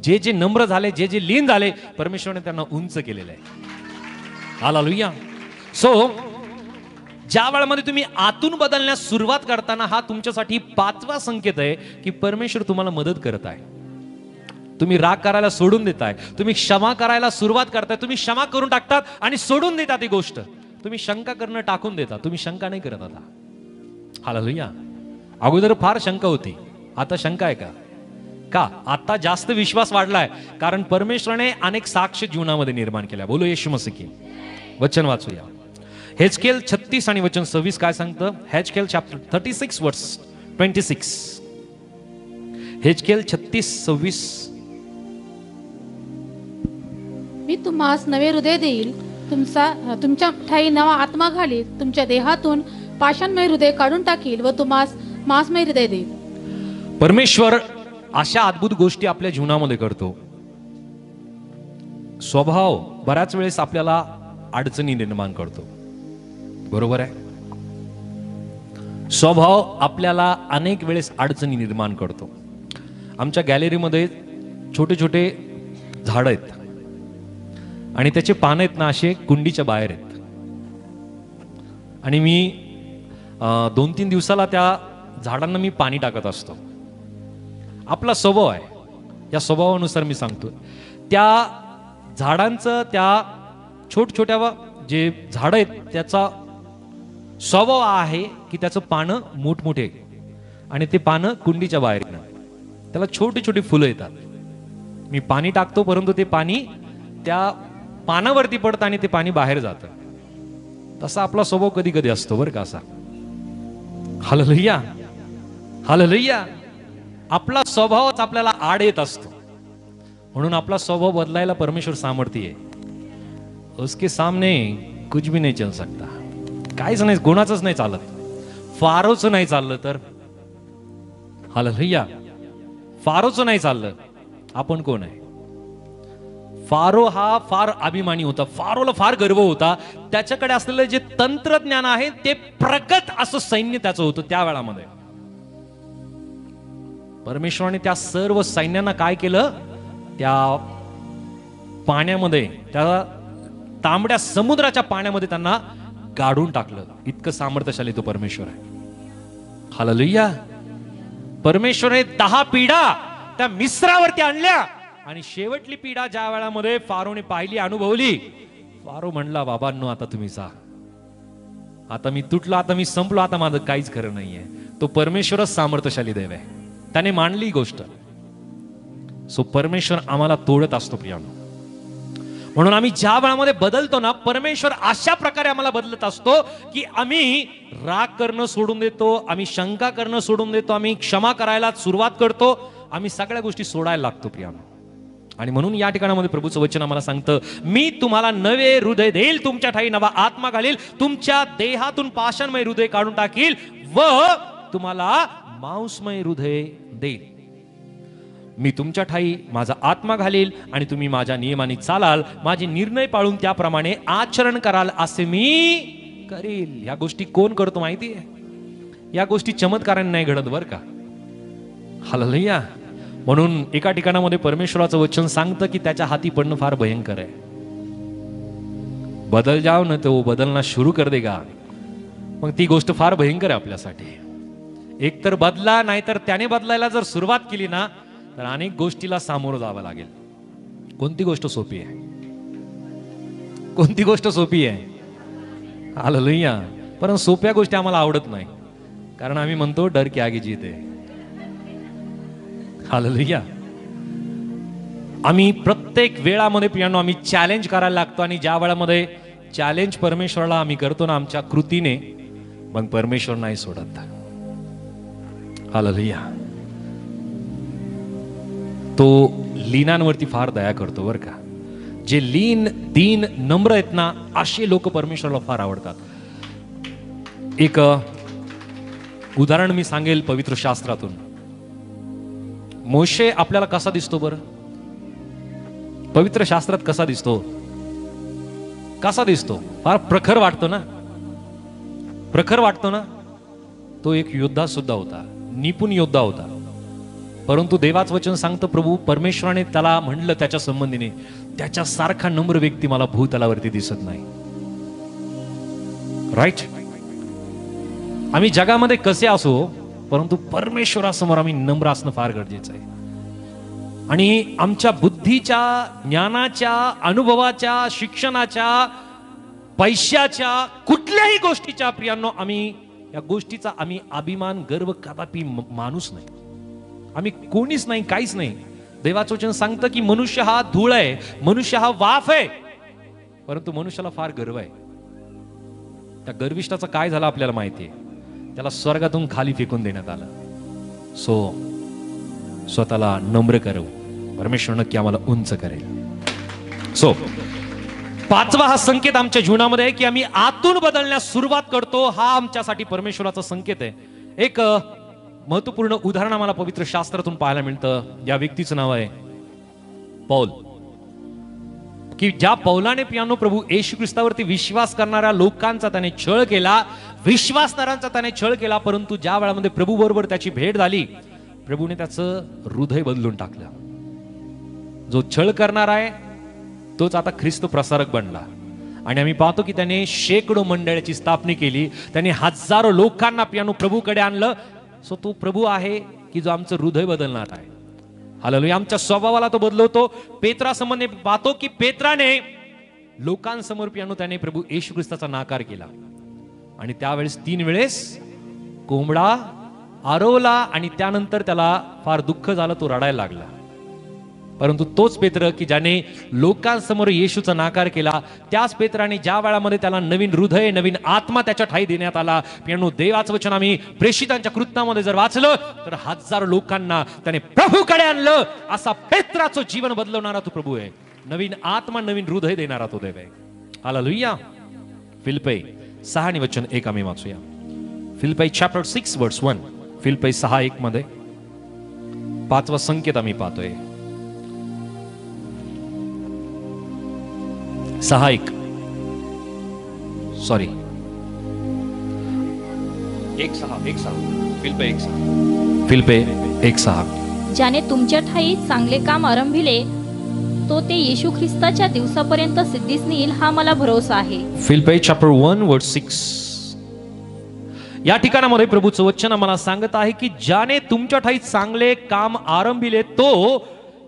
जे जे नम्र झाले, जे जे लीन झाले, परमेश्वराने त्यांना उंच केलेलं आहे. हालेलुया. सो ज्या वेळामध्ये तुम्ही आतून बदलण्यास सुरुवात करताना, हा तुमच्यासाठी पाचवा संकेत आहे की परमेश्वर तुम्हाला मदत करत आहे. तुम्ही राग करायला सोडून देताय, तुम्ही क्षमा करायला सुरुवात करताय, तुम्ही क्षमा करून टाकतात आणि सोडून देता ती गोष्ट. तुम्ही शंका करणं टाकून देता, तुम्ही शंका नाही करत आता. हालेलुया. अगोदर फार शंका होती, आता शंका आहे का? का? आता जास्त विश्वास वाढलाय, कारण परमेश्वराने अनेक साक्ष जीवनामध्ये निर्माण केल्या. बोलो येशू मसीह की. वचन वाचूया. हेजकेल 36 आणि वचन 26 काय सांगतं? हेजकेल चॅप्टर 36 वर्स 26. हेजकेल 36:26. मी तुम्हास नवे हृदय देईल, तुमच्या ठाई नवा आत्मा घालील, तुमच्या देहातून पाषाणमय हृदय काढून टाकील व तुम्हास मांसमय हृदय देईल. परमेश्वर अशा अद्भुत गोष्टी आपल्या जीवनामध्ये करतो. स्वभाव बऱ्याच वेळेस आपल्याला अडचणी निर्माण करतो, बरोबर आहे? स्वभाव आपल्याला अनेक वेळेस अडचणी निर्माण करतो. आमच्या गॅलरीमध्ये छोटे छोटे झाड आहेत आणि त्याचे पानं आहेत ना असे कुंडीच्या बाहेर आहेत. आणि मी 2-3 दिवसाला त्या झाडांना मी पाणी टाकत असतो. आपला स्वभाव आहे, या स्वभावानुसार मी सांगतो. त्या झाडांचं, त्या छोट्या जे झाड आहेत त्याचा स्वभाव आहे की त्याचं पानं मोठमोठे आणि ते पानं कुंडीच्या बाहेर येणं, त्याला छोटी छोटी फुलं येतात. मी पाणी टाकतो परंतु ते पाणी त्या पानावरती पडतं आणि ते पाणी बाहेर जातं. तसा आपला स्वभाव कधी कधी असतो बरं का असा. Hallelujah, hallelujah. आपला स्वभावच आपल्याला आड येत असतो, म्हणून आपला स्वभाव बदलायला परमेश्वर सामर्थ्य आहे. उसके सामने कुछ भी नहीं चल सकता. काहीच नाही, गुणाचंच नाही चालत, फारोच नाही चाललं तर. हालेलुया. फारोच नाही चाललं, आपण कोण आहे? फारो हा फार अभिमानी होता, फारोला फार गर्व होता. त्याच्याकडे असलेलं जे तंत्रज्ञान आहे ते प्रगत असं सैन्य त्याचं होतं त्या वेळामध्ये. परमेश्वराने त्या सर्व सैन्यांना काय केलं? त्या पाण्यामध्ये, त्या तांबड्या समुद्राच्या पाण्यामध्ये त्यांना गाडून टाकलं. इतकं सामर्थ्यशाली तो परमेश्वर आहे. हालेलुया. परमेश्वराने 10 पिढा त्या मिस्रावरती आणल्या आणि शेवटली पिढा ज्या वेळामध्ये फारोने पाहिली, अनुभवली, फारो म्हणला बाबांनो आता तुम्ही जा, आता मी तुटलो, आता मी संपलो, आता माझं काहीच खरं नाहीये. तो परमेश्वरच सामर्थ्यशाली देव आहे, त्याने मांडली गोष्ट. सो परमेश्वर आम्हाला तोडत असतो प्रियानो. म्हणून आम्ही ज्या वेळामध्ये बदलतो ना, परमेश्वर अशा प्रकारे आम्हाला बदलत असतो की आम्ही राग करणं सोडून देतो, आम्ही शंका करणं सोडून देतो, आम्ही क्षमा करायला सुरुवात करतो, आम्ही सगळ्या गोष्टी सोडायला लागतो प्रियानो. आणि म्हणून या ठिकाणामध्ये प्रभूचं वचन आम्हाला सांगतं, मी तुम्हाला नवे हृदय देईल, तुमच्या ठाई नवा आत्मा घालील, तुमच्या देहातून पाषाणमय हृदय काढून टाकील व तुम्हाला मांसमय हृदय देईल. मी तुमच्या ठाई माझा आत्मा घालील आणि तुम्ही माझ्या नियमाने चालाल, माझे निर्णय पाळून त्याप्रमाणे आचरण कराल, असे मी करील. या गोष्टी कोण करतो माहिती आहे? या गोष्टी चमत्काराने नाही घडत बरं का. हालेलुया. म्हणून एका ठिकाणामध्ये परमेश्वराचं वचन सांगतं की त्याच्या हाती पडणं फार भयंकर आहे. बदल जाओ ना तो बदलना शुरू कर देगा. मग ती गोष्ट फार भयंकर आहे आपल्यासाठी. एक तर बदला, नाहीतर त्याने बदलायला जर सुरुवात केली ना तर अनेक गोष्टीला सामोरं जावं लागेल. कोणती गोष्ट सोपी आहे? कोणती गोष्ट सोपी आहे? हालेलुया. पण सोप्या गोष्टी आम्हाला आवडत नाही, कारण आम्ही म्हणतो डर के आगे जीत है. हालेलुया. आम्ही प्रत्येक वेळामध्ये पियानो आम्ही चॅलेंज करायला लागतो, आणि ज्या वेळामध्ये चॅलेंज परमेश्वराला आम्ही करतो ना आमच्या कृतीने, मग परमेश्वर नाही सोडत. हालेलुया. तो लीनांवरती फार दया करतो बरं का. जे लीन, दीन, नम्र आहेत ना, असे लोक परमेश्वराला फार आवडतात. एक उदाहरण मी सांगेल पवित्र शास्त्रातून. मोशे आपल्याला कसा दिसतो बरं? पवित्र शास्त्रात कसा दिसतो? कसा दिसतो? फार प्रखर वाटतो ना, प्रखर वाटतो ना. तो एक योद्धा सुद्धा होता, निपुण योद्धा होता. परंतु देवाचं वचन सांगतं, प्रभू परमेश्वराने त्याला म्हणलं त्याच्या संबंधीने, त्याच्यासारखा नम्र व्यक्ती मला भूतलावरती दिसत नाही. राईट. आम्ही जगामध्ये कसे असो, परंतु परमेश्वरासमोर आम्ही नम्र असणं फार गरजेचं आहे. आणि आमच्या बुद्धीच्या, ज्ञानाच्या, अनुभवाच्या, शिक्षणाच्या, पैशाच्या, कुठल्याही गोष्टीच्या प्रियांनो आम्ही या गोष्टीचा आम्ही अभिमान, गर्व कदापि माणूस नाही. आम्ही कोणीच नाही, काहीच नाही. देवाचं वचन सांगतं की मनुष्य हा धूळ आहे, मनुष्य हा वाफ आहे, परंतु मनुष्याला फार गर्व आहे. त्या गर्विष्ठाचं काय झालं आपल्याला माहितीये. त्याला स्वर्गातून खाली फेकून देण्यात आलं. स्वतःला नम्र करू, परमेश्वर नक्की आम्हाला उंच करेल. पाचवा हा संकेत आमच्या जीवनामध्ये आहे की आम्ही आतून बदलण्यास सुरुवात करतो. हा आमच्यासाठी परमेश्वराचा संकेत आहे. एक महत्वपूर्ण उदाहरण आम्हाला पवित्र शास्त्रातून पाहायला मिळतं. या व्यक्तीचं नाव आहे पौल. की ज्या पौलाने पियानो प्रभू येशू ख्रिस्तावरती विश्वास करणाऱ्या लोकांचा त्याने छळ केला, विश्वासणाऱ्यांचा त्याने छळ केला, परंतु ज्या वेळामध्ये प्रभू बरोबर त्याची भेट झाली, प्रभूने त्याचं हृदय बदलून टाकलं. जो छळ करणार आहे तोच आता ख्रिस्त प्रसारक बनला. आणि आम्ही पाहतो की त्याने शेकडो मंडळाची स्थापना केली, त्याने हजारो लोकांना पियानो प्रभूकडे आणलं. सो तो प्रभू आहे की जो आमचं हृदय बदलणार आहे. हालेलुया. आमच्या स्वभावाला तो बदलवतो. पेत्रासमोर पाहतो की पेत्राने लोकांसमोर पियानो त्याने प्रभू येशू ख्रिस्ताचा नाकार केला आणि त्यावेळेस 3 वेळेस कोंबडा आरवला आणि त्यानंतर त्याला फार दुःख झालं, तो रडायला लागला. परंतु तोच पेत्र की ज्याने लोकांसमोर येशूचा नाकार केला, त्याच पेत्राने ज्या वेळामध्ये त्याला नवीन हृदय, नवीन आत्मा त्याच्या ठाई देण्यात आला. पियानो देवाचं वचन आम्ही प्रेषितांच्या कृत्यामध्ये जर वाचलं तर हजारो लोकांना त्याने प्रभूकडे आणलं. असा पेत्राचं जीवन बदलवणारा तो प्रभू आहे. नवीन आत्मा, नवीन हृदय देणारा तो देव आहे. हालेलुया. फिलिप्पी 6 आणि वचन 1 आम्ही वाचूया. फिलिप्पी चॅप्टर 6 वर्स 1. फिलिप्पी 6:1 मध्ये 5वा संकेत आम्ही पाहतोय. 6:1 सॉरी 1:6 फिलिप्पी 1:6 ज्याने तुमच्या ठाई चांगले काम आरंभिले तो ते येशू ख्रिस्ताच्या दिवसापर्यंत सिद्धीस नेईल, हा मला भरोसा आहे. फिलिप्पी चॅप्टर 1 वर्स 6. या ठिकाणामध्ये प्रभूचं वचन आम्हाला सांगत आहे की ज्याने तुमच्या ठाई चांगले काम आरंभिले तो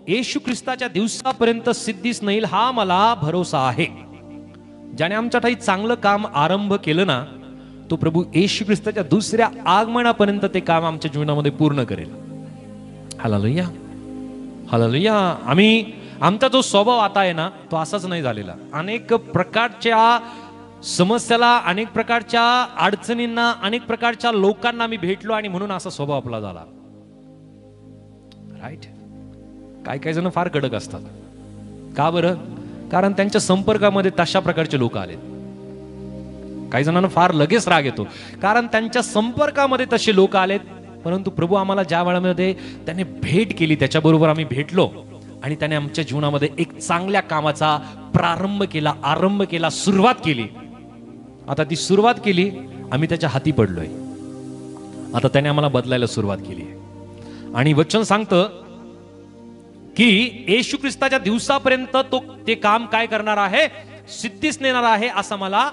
येशू ख्रिस्ताच्या दिवसापर्यंत सिद्धीस नेईल, हा मला भरोसा आहे. ज्याने आमच्या ठाई चांगलं काम आरंभ केलं ना, तो प्रभू येशू ख्रिस्ताच्या दुसऱ्या आगमनापर्यंत ते काम आमच्या जीवनामध्ये पूर्ण करेल. हालेलुया. हालेलुया. आमचा जो स्वभाव आता आहे ना, तो असाच नाही झालेला. अनेक प्रकारच्या समस्याला, अनेक प्रकारच्या अडचणींना, अनेक प्रकारच्या लोकांना आम्ही भेटलो आणि म्हणून असा स्वभाव आपला झाला. राईट. काही जण फार कडक असतात. का बरं? कारण त्यांच्या संपर्कामध्ये तशा प्रकारचे लोक आलेत. काही जणांना फार लगेच राग येतो कारण त्यांच्या संपर्कामध्ये तसे लोक आलेत. परंतु प्रभू आम्हाला ज्या वेळामध्ये त्याने भेट केली, त्याच्याबरोबर आम्ही भेटलो आणि त्याने आमच्या जीवनामध्ये एक चांगल्या कामाचा प्रारंभ केला, आरंभ केला, सुरुवात केली. आता ती सुरुवात केली, आम्ही त्याच्या हाती पडलोय. आता त्याने आम्हाला बदलायला सुरुवात केली आहे. आणि वचन सांगतं की येशू ख्रिस्ताच्या दिवसापर्यंत तो ते काम काय करणार आहे? सिद्धीस नेणार आहे, असा मला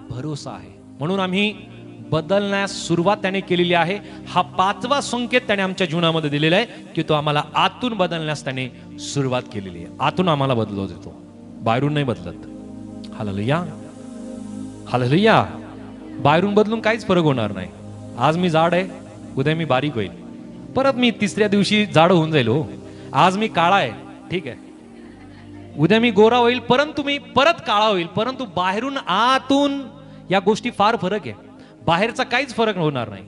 भरोसा आहे. म्हणून आम्ही बदलण्यास सुरुवात त्याने केलेली आहे. हा 5वा संकेत त्याने आमच्या जीवनामध्ये दिलेला आहे की तो आम्हाला आतून बदलण्यास त्याने सुरुवात केलेली आहे. आतून आम्हाला बदलवत येतो, बाहेरून नाही बदलत. हालेलुया. हालेलुया. बाहेरून बदलून काहीच फरक होणार नाही. आज मी जाड आहे, उद्या मी बारीक होईल, परत मी तिसऱ्या दिवशी जाड होऊन जाईल. हो, आज मी काळा आहे, ठीक आहे, उद्या मी गोरा होईल, परंतु मी परत काळा होईल. परंतु बाहेरून आतून या गोष्टी फार फरक आहे. बाहेरचा काहीच फरक होणार नाही.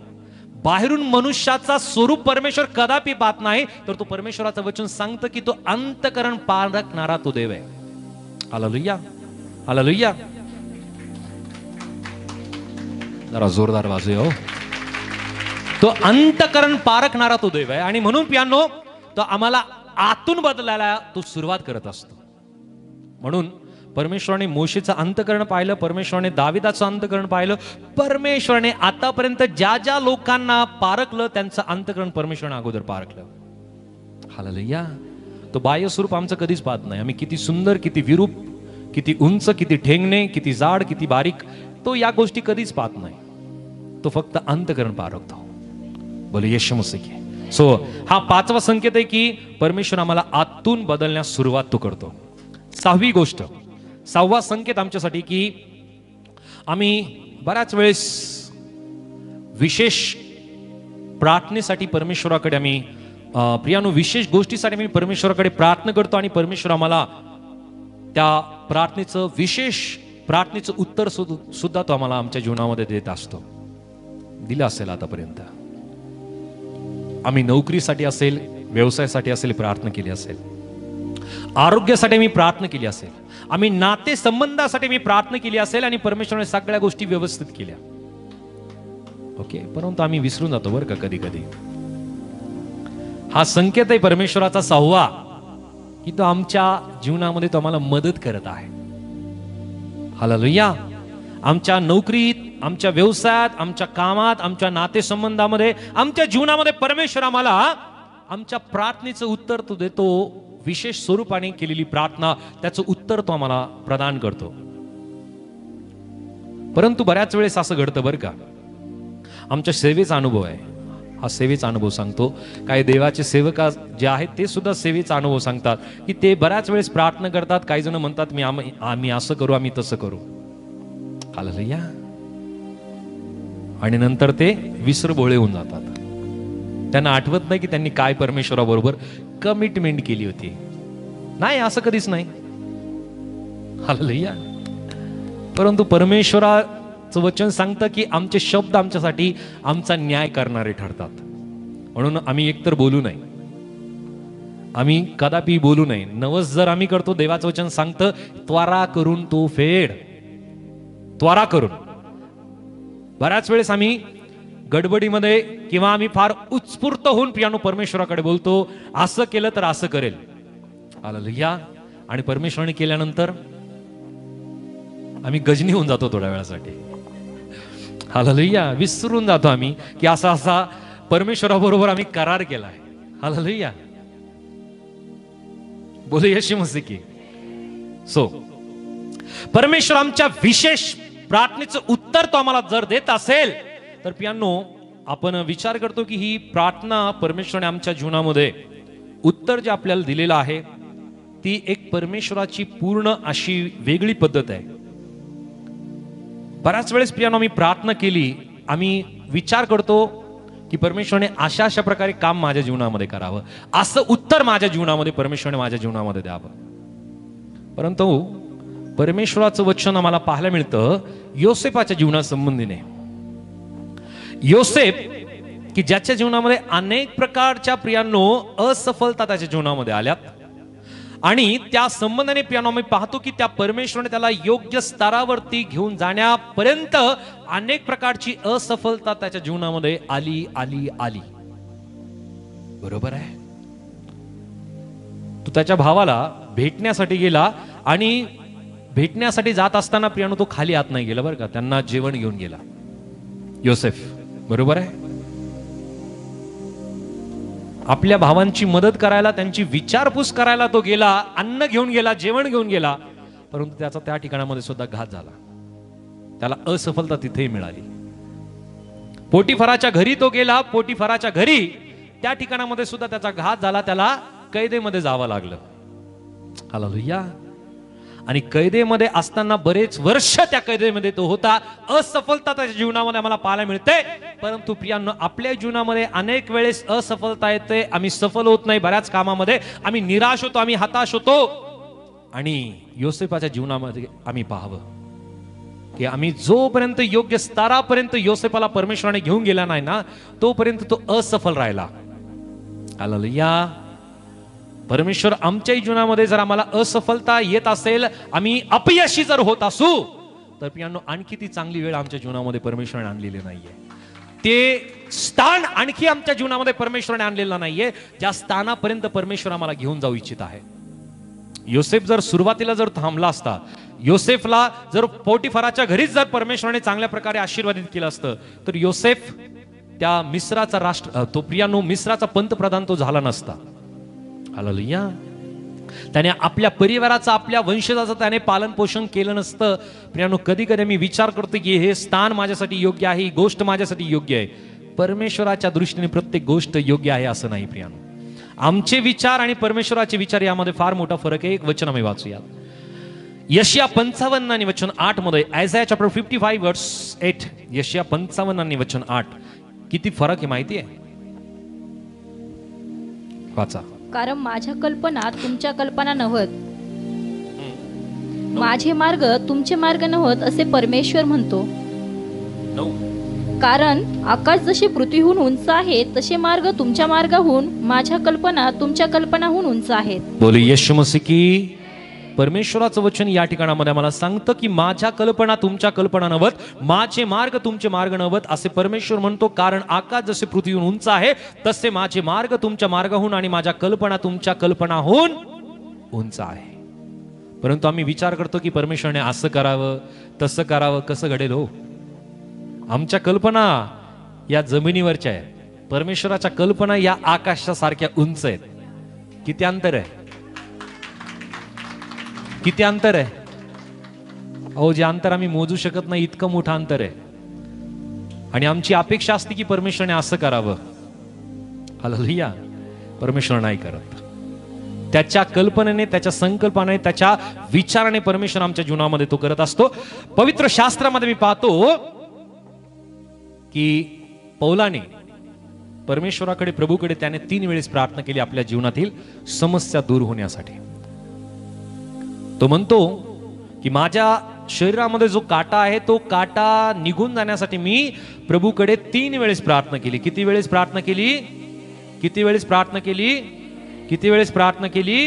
बाहेरून मनुष्याचा स्वरूप परमेश्वर कदापि पाहत नाही, तर तो परमेश्वराचं वचन सांगतं की तो अंतकरण पारखणारा तो देव आहे. हालेलुया. हालेलुया. जरा जोरदार वाजूया. हो, तो अंतकरण पारखणारा तो देव आहे. आणि म्हणून पियानो तो आम्हाला आतून बदलायला तो सुरुवात करत असतो. म्हणून परमेश्वराने मोशेचं अंतकरण पाहिलं, परमेश्वराने दाविदाचं अंतकरण पाहिलं, परमेश्वराने आतापर्यंत ज्या ज्या लोकांना पारखलं त्यांचं अंतकरण परमेश्वराने अगोदर पारखलं. हालेलुया. तो बाह्य स्वरूप आमचं कधीच पाहत नाही. आम्ही किती सुंदर, किती विरूप, किती उंच, किती ठेंगणे, किती जाड, किती बारीक, तो या गोष्टी कधीच पाहत नाही. तो फक्त अंतकरण पारखतो. बोले येशू मसीह की सो हा 5वा संकेत आहे की परमेश्वर आम्हाला आतून बदलण्यास सुरुवात तो करतो. 6वी गोष्ट, 6वा संकेत आमच्यासाठी की आम्ही बऱ्याच वेळेस विशेष प्रार्थनेसाठी परमेश्वराकडे आम्ही प्रियानो विशेष गोष्टीसाठी आम्ही परमेश्वराकडे प्रार्थना करतो आणि परमेश्वर आम्हाला त्या प्रार्थनेचं उत्तर सुद्धा तो आम्हाला आमच्या जीवनामध्ये देत असतो. दिलं असेल आतापर्यंत. आम्ही नोकरीसाठी असेल, व्यवसायासाठी असेल प्रार्थना केली असेल, आरोग्यासाठी मी प्रार्थना केली असेल, आम्ही नाते संबंधासाठी मी प्रार्थना केली असेल आणि परमेश्वराने सगळ्या गोष्टी व्यवस्थित केल्या. ओके, परंतु आम्ही विसरून जातो बरं का कधी कधी. हा संकेत आहे परमेश्वराचा 6वा की तो आमच्या जीवनामध्ये तो आम्हाला मदत करत आहे. हालेलुया. आमच्या नोकरीत, आमच्या व्यवसायात, आमच्या कामात, आमच्या नातेसंबंधामध्ये, आमच्या जीवनामध्ये परमेश्वर आम्हाला आमच्या प्रार्थनेचं उत्तर तो देतो. विशेष स्वरूपाने केलेली प्रार्थना त्याचं उत्तर तो आम्हाला प्रदान करतो. परंतु बऱ्याच वेळेस असं घडतं बरं का. आमच्या सेवेचा अनुभव आहे हा, सेवेचा अनुभव सांगतो. काही देवाचे सेवक जे आहेत ते सुद्धा सेवेचा अनुभव सांगतात की ते बऱ्याच वेळेस प्रार्थना करतात. काही जण म्हणतात आम्ही असं करू, आम्ही तसं करू. हालेलुया. आणि नंतर ते विसरबोळे होऊन जातात. त्यांना आठवत नाही की त्यांनी काय परमेश्वराबरोबर कमिटमेंट केली होती. नाही, असं कधीच नाही. हालेलुया. परंतु परमेश्वराचं वचन सांगतं की आमचे शब्द आमच्यासाठी आमचा न्याय करणारे ठरतात. म्हणून आम्ही एकतर बोलू नये, आम्ही कदापि बोलू नये. नवस जर आम्ही करतो, देवाचं वचन सांगतं त्वरा करून तो फेड. त्वरा करून. बऱ्याच वेळेस आम्ही गडबडीमध्ये किंवा आम्ही फार उत्स्फूर्त होऊन प्रियानो परमेश्वराकडे बोलतो, असं केलं तर असं करेल. हालेलुया. आणि परमेश्वराने केल्यानंतर आम्ही गजनी होऊन जातो थोड्या वेळासाठी. हालेलुया. विसरून जातो आम्ही की असा परमेश्वराबरोबर आम्ही करार केलाय. हालेलुया. बोले येशू मसीह की. सो परमेश्वर आमच्या विशेष प्रार्थनेचं उत्तर तो आम्हाला जर देत असेल तर प्रियांनो, आपण विचार करतो की ही प्रार्थना परमेश्वराने आमच्या जीवनामध्ये उत्तर जे आपल्याला दिलेलं आहे ती एक परमेश्वराची पूर्ण अशी वेगळी पद्धत आहे. बऱ्याच वेळेस प्रियांनो आम्ही प्रार्थना केली, आम्ही विचार करतो की परमेश्वराने अशा प्रकारे काम माझ्या जीवनामध्ये करावं, असं उत्तर माझ्या जीवनामध्ये परमेश्वराने माझ्या जीवनामध्ये द्यावं. परंतु परमेश्वराचं वचन आम्हाला पाहायला मिळतं योसेफाच्या जीवनासंबंधीने. योसेफ की ज्याच्या जीवनामध्ये अनेक प्रकारच्या प्रियांनो असफलता त्याच्या जीवनामध्ये आल्यात आणि त्या संबंधाने प्रियांनो आम्ही पाहतो की त्या परमेश्वराने त्याला योग्य स्तरावरती घेऊन जाण्यापर्यंत अनेक प्रकारची असफलता त्याच्या जीवनामध्ये आली आली आली. बरोबर आहे. तो त्याच्या भावाला भेटण्यासाठी गेला आणि भेटण्यासाठी जात असताना प्रियांनो तो खाली आत नाही गेला बरं का. त्यांना जेवण घेऊन गेला योसेफ. बरोबर आहे. आपल्या भावांची मदत करायला, त्यांची विचारपूस करायला तो गेला, अन्न घेऊन गेला, जेवण घेऊन गेला. परंतु त्याचा त्या ठिकाणामध्ये सुद्धा घात झाला. त्याला असफलता तिथेही मिळाली. पोटिफराच्या घरी तो गेला, पोटिफराच्या घरी त्या ठिकाणामध्ये सुद्धा त्याचा घात झाला. त्याला कैदेमध्ये जावं लागलं. हालेलुया. आणि कैदेमध्ये असताना बरेच वर्ष त्या कैदेमध्ये तो होता. असफलता त्याच्या जीवनामध्ये आम्हाला पाहायला मिळते. परंतु प्रियांनो, आपल्या जीवनामध्ये अनेक वेळेस असफलता येते, आम्ही सफल होत नाही. बऱ्याच कामामध्ये आम्ही निराश होतो, आम्ही हताश होतो. आणि योसेफाच्या जीवनामध्ये आम्ही पाहावं की आम्ही जोपर्यंत योग्य स्तरापर्यंत योसेफाला परमेश्वराने घेऊन गेला नाही ना, तोपर्यंत तो असफल राहिला. हालेलुया. परमेश्वर आमच्याही जीवनामध्ये जर आम्हाला असफलता येत असेल, आम्ही अपयशी जर होत असू, तर प्रियांनो आणखी ती चांगली वेळ आमच्या जीवनामध्ये परमेश्वराने आणलेली नाहीये. ते स्थान आणखी आमच्या जीवनामध्ये परमेश्वराने आणलेलं नाहीये ज्या स्थानापर्यंत परमेश्वर आम्हाला घेऊन जाऊ इच्छित आहे. योसेफ जर सुरुवातीला जर थांबला असता, योसेफला जर पोटिफराच्या घरीच जर परमेश्वराने चांगल्या प्रकारे आशीर्वादित केलं असतं, तर योसेफ त्या मिस्राचा तो प्रियांनो मिस्राचा पंतप्रधान तो झाला नसता. हालेलुया. त्याने आपल्या परिवाराचा, आपल्या वंशजाचं त्याने पालन पोषण केलं नसतं. प्रियांनो, कधी कधी मी विचार करतो की हे स्थान माझ्यासाठी योग्य आहे, ही गोष्ट माझ्यासाठी योग्य आहे. परमेश्वराच्या दृष्टीने प्रत्येक गोष्ट योग्य आहे असं नाही प्रियानो. आमचे विचार आणि परमेश्वराचे विचार यामध्ये फार मोठा फरक आहे. एक वचन आम्ही वाचूया. यशिया 55 आणि वचन 8 मध्ये, आयझाया चॅप्टर 55 वर्स 8, यशिया 55 आणि वचन 8. किती फरक आहे माहिती आहे? वाचा. कारण माझ्या कल्पना तुमच्या कल्पना नव्हत, माझे मार्ग तुमचे मार्ग नव्हत असे परमेश्वर म्हणतो. कारण आकाश जसे पृथ्वीहून उंच आहे तसे मार्ग तुमच्या मार्गाहून, माझ्या कल्पना तुमच्या कल्पनाहून उंच आहेत. बोले येशू मसीह की. परमेश्वराचं वचन या ठिकाणामध्ये आम्हाला सांगतं की माझ्या कल्पना तुमच्या कल्पना नव्हत, माझे मार्ग तुमचे मार्ग नव्हत असे परमेश्वर म्हणतो. कारण आकाश जसे पृथ्वीहून उंच आहे तसे माझे मार्ग तुमच्या मार्गाहून आणि माझ्या कल्पना तुमच्या कल्पनाहून उंच आहे. परंतु आम्ही विचार करतो की परमेश्वरने असं करावं तसं करावं, कसं घडेल हो. आमच्या कल्पना या जमिनीवरच्या आहे, परमेश्वराच्या कल्पना या आकाशाच्या सारख्या उंच आहेत. किती अंतर आहे, किती अंतर आहे अहो. जे अंतर आम्ही मोजू शकत नाही इतकं मोठं अंतर आहे. आणि आमची अपेक्षा असते की परमेश्वरने असं करावं. हालेलुया. परमेश्वर नाही करत. त्याच्या कल्पनेने, त्याच्या संकल्पाने, त्याच्या विचाराने परमेश्वर आमच्या जीवनामध्ये तो करत असतो. पवित्र शास्त्रामध्ये मी पाहतो की पौलाने परमेश्वराकडे, प्रभूकडे त्याने 3 वेळेस प्रार्थना केली आपल्या जीवनातील समस्या दूर होण्यासाठी. तो म्हणतो की माझ्या शरीरामध्ये जो काटा आहे तो काटा निघून जाण्यासाठी मी प्रभूकडे 3 वेळेस प्रार्थना केली. किती वेळेस प्रार्थना केली? किती वेळेस प्रार्थना केली? किती वेळेस प्रार्थना केली?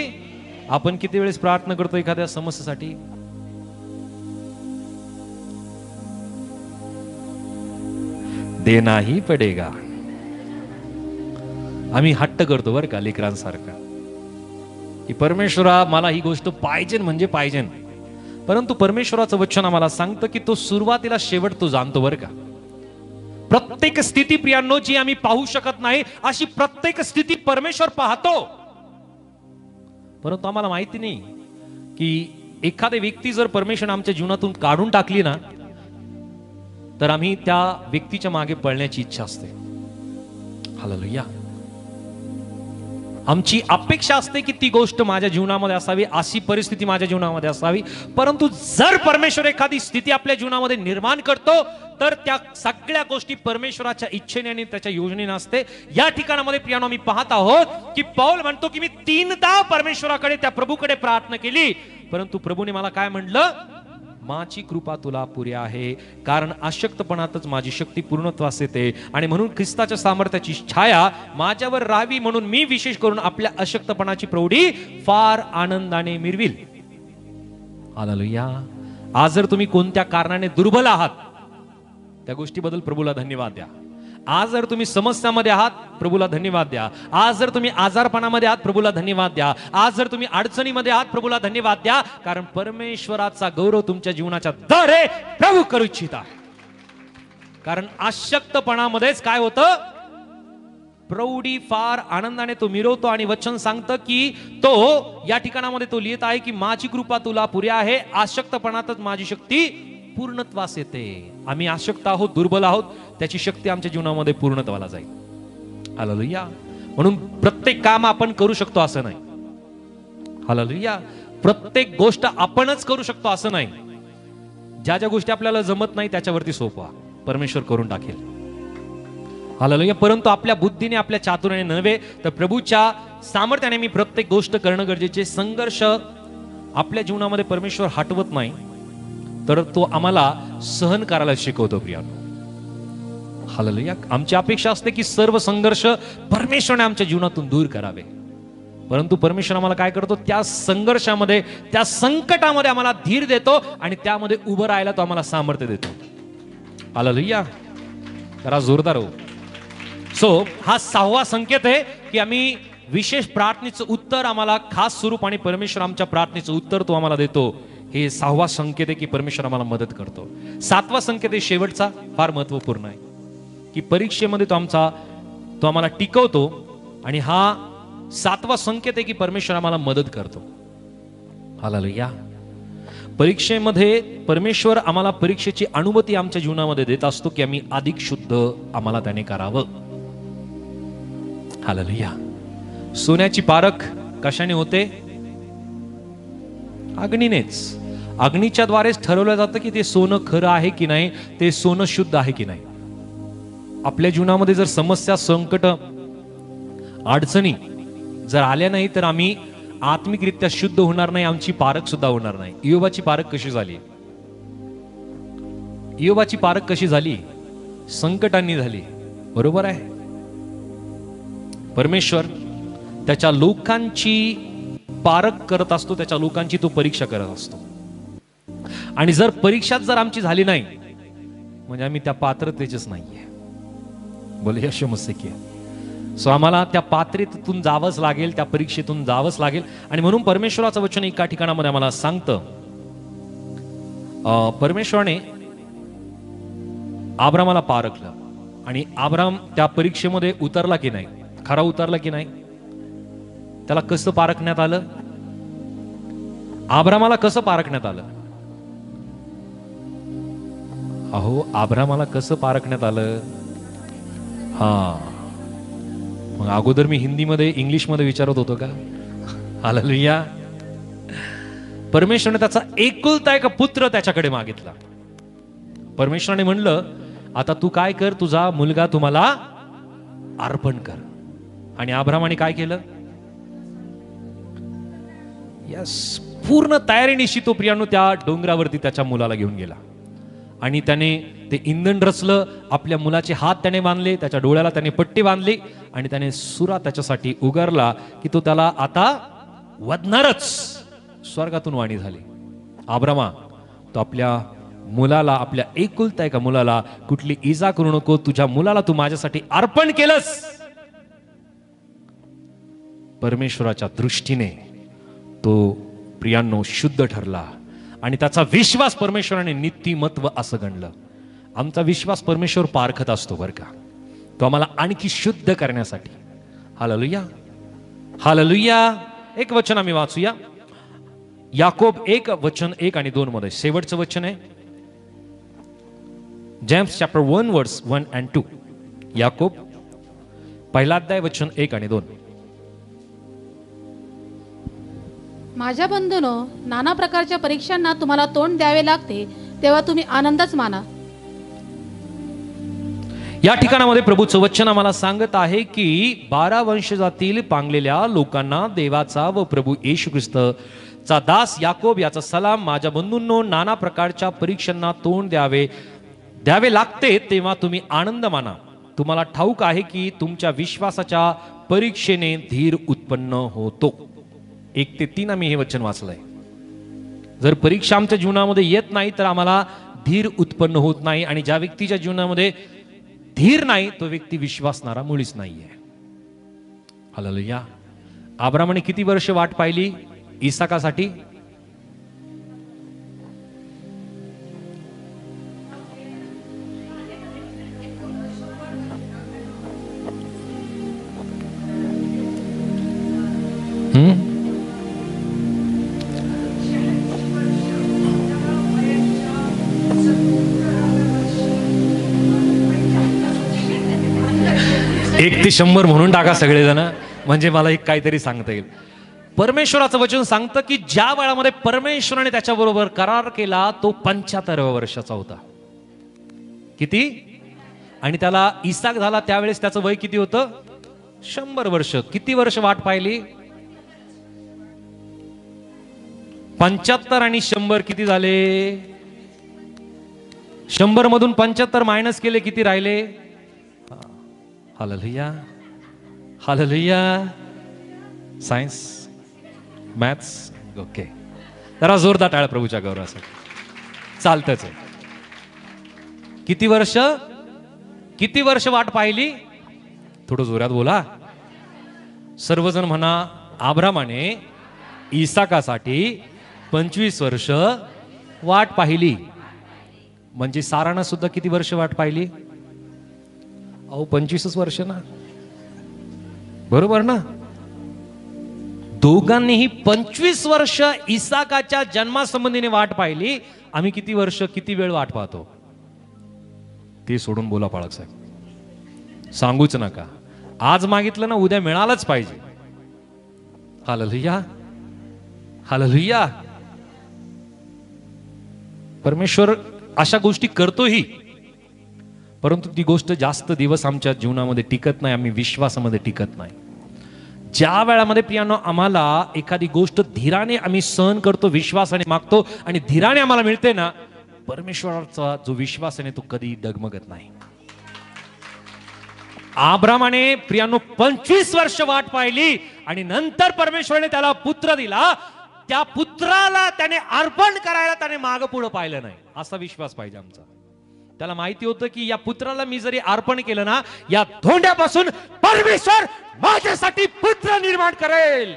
आपण किती वेळेस प्रार्थना करतो एखाद्या समस्येसाठी? देना ही पडेगा. आम्ही हट्ट करतो बरं का लेकरांसारखा की परमेश्वरा मला ही गोष्ट पाहिजे म्हणजे पाहिजे. परंतु परमेश्वराचं वचन आम्हाला सांगतं की तो सुरुवातीला शेवट तो जाणतो बरं का. प्रत्येक स्थिती प्रियांनो जी आम्ही पाहू शकत नाही अशी प्रत्येक स्थिती परमेश्वर पाहतो. परंतु आम्हाला माहिती नाही की एखादी व्यक्ती जर परमेश्वर आमच्या जीवनातून काढून टाकली ना तर आम्ही त्या व्यक्तीच्या मागे पळण्याची इच्छा असते. हालेलुया. आमची अपेक्षा असते की ती गोष्ट माझ्या जीवनामध्ये असावी, अशी परिस्थिती माझ्या जीवनामध्ये असावी. परंतु जर परमेश्वर एखादी स्थिती आपल्या जीवनामध्ये निर्माण करतो तर त्या सगळ्या गोष्टी परमेश्वराच्या इच्छेने आणि त्याच्या योजनेने असते. या ठिकाणामध्ये प्रियानो आम्ही पाहत आहोत की पौल म्हणतो की मी 3दा परमेश्वराकडे, त्या प्रभूकडे प्रार्थना केली, परंतु प्रभूने मला काय म्हटलं? माझी कृपा तुला पुरी आहे, कारण अशक्तपणातच माझी शक्ती पूर्णत्वास येते. आणि म्हणून ख्रिस्ताच्या सामर्थ्याची छाया माझ्यावर राहावी म्हणून मी विशेष करून आपल्या अशक्तपणाची प्रौढी फार आनंदाने मिरविल. हालेलुया. आज जर तुम्ही कोणत्या कारणाने दुर्बल आहात त्या गोष्टीबद्दल प्रभूला धन्यवाद द्या. आज जर तुम्ही समस्यामध्ये आहात प्रभूला धन्यवाद द्या. आज जर तुम्ही आजारपणामध्ये आहात प्रभूला धन्यवाद द्या. आज जर तुम्ही अडचणीमध्ये आहात प्रभूला धन्यवाद द्या. कारण परमेश्वराचा गौरव तुमच्या जीवनाच्या दर आहे प्रभू करू इच्छिता. कारण अशक्तपणामध्येच काय होतं? प्रौढी फार आनंदाने तो मिरवतो. आणि वचन सांगतं की तो या ठिकाणामध्ये तो लिहित आहे की माझी कृपा तुला पुरी आहे, अशक्तपणातच माझी शक्ती पूर्णत्वास येते. आम्ही अशक्त आहोत, दुर्बल आहोत, त्याची शक्ती आमच्या जीवनामध्ये पूर्णत्वाला जाईल. हालेलुया. म्हणून प्रत्येक काम आपण करू शकतो असं नाही. हालेलुया. प्रत्येक गोष्ट आपणच करू शकतो असं नाही. ज्या ज्या गोष्टी आपल्याला जमत नाही त्याच्यावरती सोपवा, परमेश्वर करून टाकेल. हालेलुया. परंतु आपल्या बुद्धीने, आपल्या चातुर्याने नव्हे तर प्रभूच्या सामर्थ्याने मी प्रत्येक गोष्ट करणं गरजेचे. संघर्ष आपल्या जीवनामध्ये परमेश्वर हटवत नाही तर तो आम्हाला सहन करायला शिकवतो प्रियानो. हालेलुया. आमची अपेक्षा असते की सर्व संघर्ष परमेश्वराने आमच्या जीवनातून दूर करावे. परंतु परमेश्वर आम्हाला काय करतो? त्या संघर्षामध्ये, त्या संकटामध्ये आम्हाला धीर देतो आणि त्यामध्ये उभं राहायला तो आम्हाला सामर्थ्य देतो. हालेलुया. जरा जोरदार हो. सो हा 6वा संकेत आहे की आम्ही विशेष प्रार्थनेचं उत्तर आम्हाला खास स्वरूप आणि परमेश्वर आमच्या प्रार्थनेचं उत्तर तो आम्हाला देतो. हे 6वा संकेत आहे की परमेश्वर आम्हाला मदत करतो. 7वा संकेत आहे शेवटचा, फार महत्वपूर्ण आहे की परीक्षेमध्ये तो आम्हाला टिकवतो. आणि हा 7वा संकेत आहे की परमेश्वर आम्हाला मदत करतो. हालेलुया. परीक्षेमध्ये परमेश्वर आम्हाला परीक्षेची अनुमती आमच्या जीवनामध्ये देत असतो की आम्ही अधिक शुद्ध आम्हाला त्याने करावं. हालेलुया. सोन्याची पारख कशाने होते? अग्नीनेच. अग्नीच्या द्वारेच ठरवलं जातं की ते सोनं खरं आहे की नाही, ते सोनं शुद्ध आहे की नाही. आपल्या जीवनामध्ये जर समस्या, संकट, अडचणी जर आल्या नाही तर आम्ही आत्मिकरित्या शुद्ध होणार नाही, आमची पारख सुद्धा होणार नाही. इयोबाची पारख कशी झाली? इयोबाची पारख कशी झाली? संकटांनी झाली. बरोबर आहे. परमेश्वर त्याच्या लोकांची पारख करत असतो, त्याच्या लोकांची तो परीक्षा करत असतो. आणि जर परीक्षाच जर आमची झाली नाही म्हणजे आम्ही त्या पात्रतेचेच नाहीये. बोले यशो मस्से की. सो आम्हाला त्या पात्रतेतून जावंच लागेल, त्या परीक्षेतून जावंच लागेल. आणि म्हणून परमेश्वराचं वचन एका ठिकाणामध्ये आम्हाला सांगतं, परमेश्वराने आब्रामाला पारखलं आणि आब्राम त्या परीक्षेमध्ये उतरला की नाही, खरा उतरला की नाही. त्याला कसं पारखण्यात आलं? आब्रामाला कसं पारखण्यात आलं? अहो, आब्रामाला कसं पारखण्यात आलं? हा, मग अगोदर मी हिंदीमध्ये इंग्लिशमध्ये विचारत होतो का? हालेलुया. परमेश्वराने त्याचा एकुलता एक पुत्र त्याच्याकडे मागितला. परमेश्वराने म्हणलं, आता तू काय कर, तुझा मुलगा तुम्हाला अर्पण कर. आणि अब्रामाने काय केलं? यस, पूर्ण तयारीनिशी तो प्रियानो त्या डोंगरावरती त्याच्या मुलाला घेऊन गेला. आणि त्याने ते इंधन रचलं, आपल्या मुलाचे हात त्याने बांधले, त्याच्या डोळ्याला त्याने पट्टी बांधली आणि त्याने सुरा त्याच्यासाठी उगारला की तो त्याला आता वधणारच. स्वर्गातून वाणी झाली, आब्रामा, तो आपल्या मुलाला, आपल्या एकुलता एका मुलाला कुठली इजा करू नको, तुझ्या मुलाला तू माझ्यासाठी अर्पण केलंस. परमेश्वराच्या दृष्टीने तो प्रियांनो शुद्ध ठरला आणि त्याचा विश्वास परमेश्वराने नीतिमत्व असं गणलं. आमचा विश्वास परमेश्वर पारखत असतो बरं का, तो आम्हाला आणखी शुद्ध करण्यासाठी. Hallelujah, hallelujah. एक वचन आम्ही वाचूया, याकोब 1:1 आणि 2 मध्ये शेवटचं वचन आहे. जेम्स चॅप्टर 1 वर्स 1 and 2. याकोब 1 अध्याय वचन 1 आणि 2. माझ्या बंधूनो, नाना प्रकारच्या परीक्षांना तुम्हाला तोंड द्यावे लागते, तेव्हा तुम्ही आनंदच माना. या ठिकाणामध्ये प्रभूचं वचन आम्हाला सांगत आहे की 12 वंशजातील पांगलेल्या लोकांना देवाचा व प्रभू येशू ख्रिस्ताचा दास याकोब याचा सलाम. माझ्या बंधूंनो, नाना प्रकारच्या परीक्षांना तोंड द्यावे लागते, तेव्हा तुम्ही आनंद माना. तुम्हाला ठाऊक आहे की तुमच्या विश्वासाच्या परीक्षेने धीर उत्पन्न होतो. 1 ते 3 आम्ही हे वचन वाचलंय. जर परीक्षा आमच्या जीवनामध्ये येत नाही तर आम्हाला धीर उत्पन्न होत नाही. आणि ज्या व्यक्तीच्या जीवनामध्ये धीर नाही तो व्यक्ती विश्वासणारा मुळीच नाहीये. हालेलुया. अब्रामाने किती वर्ष वाट पाहिली इसाकासाठी? एक ते 100 म्हणून टाका सगळेजण, म्हणजे मला एक काहीतरी सांगता येईल. परमेश्वराचं वचन सांगतं की ज्या वेळामध्ये परमेश्वराने त्याच्याबरोबर करार केला तो 75व्या वर्षाचा होता. किती? आणि त्याला इसाक झाला त्यावेळेस त्याचं वय किती होतं? 100 वर्ष. किती वर्ष वाट पाहिली? 75 आणि 100 किती झाले? 100 मधून 75 मायनस केले, किती राहिले? Hallelujah, hallelujah. Science, maths, okay. जरा जोरदार टाळ्या प्रभूच्या गौरवासाठी. चालतच आहे. किती वर्ष वाट पाहिली? थोडं जोरात बोला सर्वजण. म्हणा, अब्रामाने इसाकासाठी 25 वर्ष वाट पाहिली. म्हणजे सारानं सुद्धा किती वर्ष वाट पाहिली? अहो 25 वर्ष ना, बरोबर ना? दोघांनीही 25 वर्ष इसाकाच्या जन्मासंबंधीने वाट पाहिली. आम्ही किती वर्ष किती वेळ वाट पाहतो ते सोडून बोला पाळक साहेब, सांगूच नका. आज मागितलं ना उद्या मिळालंच पाहिजे. Hallelujah, hallelujah. परमेश्वर अशा गोष्टी करतोही, परंतु ती गोष्ट जास्त दिवस आमच्या जीवनामध्ये टिकत नाही, आम्ही विश्वासामध्ये टिकत नाही. ज्या वेळामध्ये प्रियानो आम्हाला एखादी गोष्ट धीराने आम्ही सहन करतो, विश्वासाने मागतो आणि धीराने आम्हाला मिळते ना, परमेश्वराचा जो विश्वास आहे तो कधी डगमगत नाही. अब्रामाने प्रियानो 25 वर्ष वाट पाहिली आणि नंतर परमेश्वराने त्याला पुत्र दिला. त्या पुत्राला त्याने अर्पण करायला त्याने माग पुढे पाहिलं नाही. असा विश्वास पाहिजे आमचा. त्याला माहिती होतं की या पुत्राला मी जरी अर्पण केलं ना, या धोंड्यापासून परमेश्वर माझ्यासाठी पुत्र निर्माण करेल.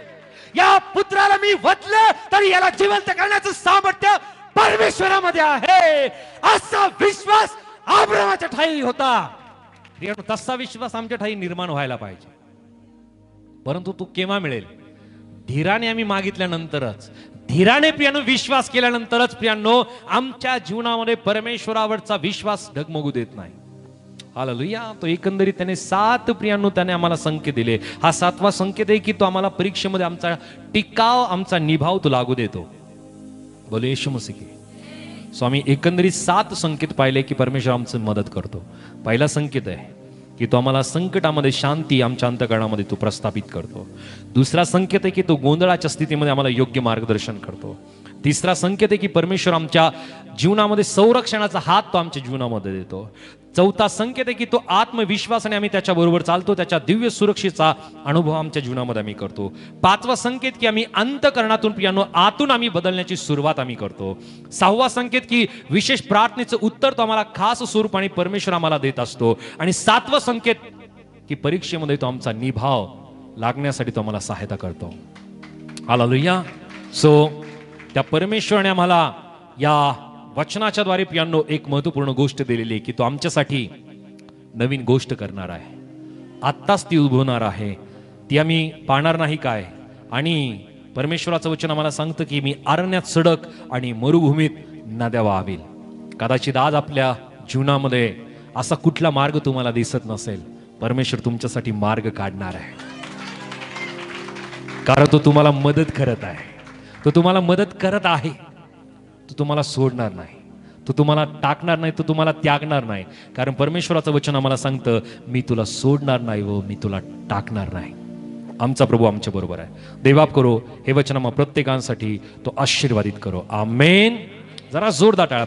या पुत्राला मी वधलं तरी याला जिवंत करण्याचं सामर्थ्य परमेश्वरामध्ये आहे. असा विश्वास अब्रामाच्या ठाई होता. तसा विश्वास आमच्या ठाई निर्माण व्हायला पाहिजे. परंतु तो केव्हा मिळेल? धीराने आम्ही मागितल्यानंतरच, धीराने प्रियानो विश्वास केल्यानंतरच प्रियानो आमच्या जीवनामध्ये परमेश्वरावरचा विश्वास डगमगू देत नाही. हालेलुया. तो एकंदरीत त्याने 7 प्रियानो त्याने आम्हाला संकेत दिले. हा 7वा संकेत आहे की तो आम्हाला परीक्षेमध्ये आमचा टिकाव, आमचा निभाव तो लागू देतो. बोले येशू मसीह की. सो आम्ही एकंदरीत 7 संकेत पाहिले की परमेश्वर आमची मदत करतो. पहिला संकेत आहे की तो आम्हाला संकटामध्ये शांती आमच्या अंतःकरणामध्ये तो प्रस्थापित करतो. दुसरा संकेत आहे की तो गोंधळाच्या स्थितीमध्ये आम्हाला योग्य मार्गदर्शन करतो. तिसरा संकेत आहे की परमेश्वर आमच्या जीवनामध्ये संरक्षणाचा हात तो आमच्या जीवनामध्ये देतो. चौथा संकेत आहे की तो आत्मविश्वासाने आम्ही त्याच्या बरोबर चालतो, त्याच्या दिव्य सुरक्षेचा अनुभव आमच्या जीवनामध्ये आम्ही करतो. 5वा संकेत की आम्ही अंतःकरणातून प्रियानो आतून आम्ही बदलण्याची सुरुवात आम्ही करतो. 6वा संकेत की विशेष प्रार्थनेचं उत्तर तो आम्हाला खास स्वरूपाने परमेश्वर आम्हाला देत असतो. आणि 7वं संकेत की परीक्षेमध्ये तो आमचा निभाव लागण्यासाठी तो आम्हाला सहायता करतो. हालेलुया. सो त्या परमेश्वराने आम्हाला या वचनाच्या द्वारे प्रियांनो एक महत्वपूर्ण गोष्ट दिलेली आहे की तो आमच्यासाठी नवीन गोष्ट करणार आहे. आत्ताच ती उद्भवणार आहे. ती आम्ही पाहणार नाही काय. आणि परमेश्वराचं वचन आम्हाला सांगतं की मी अरण्यात सडक आणि मरुभूमीत नद्या वाहवील. कदाचित आज आपल्या जीवनामध्ये असा कुठला मार्ग तुम्हाला दिसत नसेल, परमेश्वर तुमच्यासाठी मार्ग काढणार आहे. कारण तो तुम्हाला मदत करत आहे. तो तुम्हाला मदत करत आहे. तो तुम्हाला सोडणार नाही, तो तुम्हाला टाकणार नाही, तो तुम्हाला त्यागणार नाही. कारण परमेश्वराचं वचन आम्हाला सांगतं मी तुला सोडणार नाही व मी तुला टाकणार नाही. आमचा प्रभू आमच्या बरोबर आहे. देवाप करो हे वचन आम्हा प्रत्येकांसाठी तो आशीर्वादित करो. आमेन. जरा जोरदार टाळा.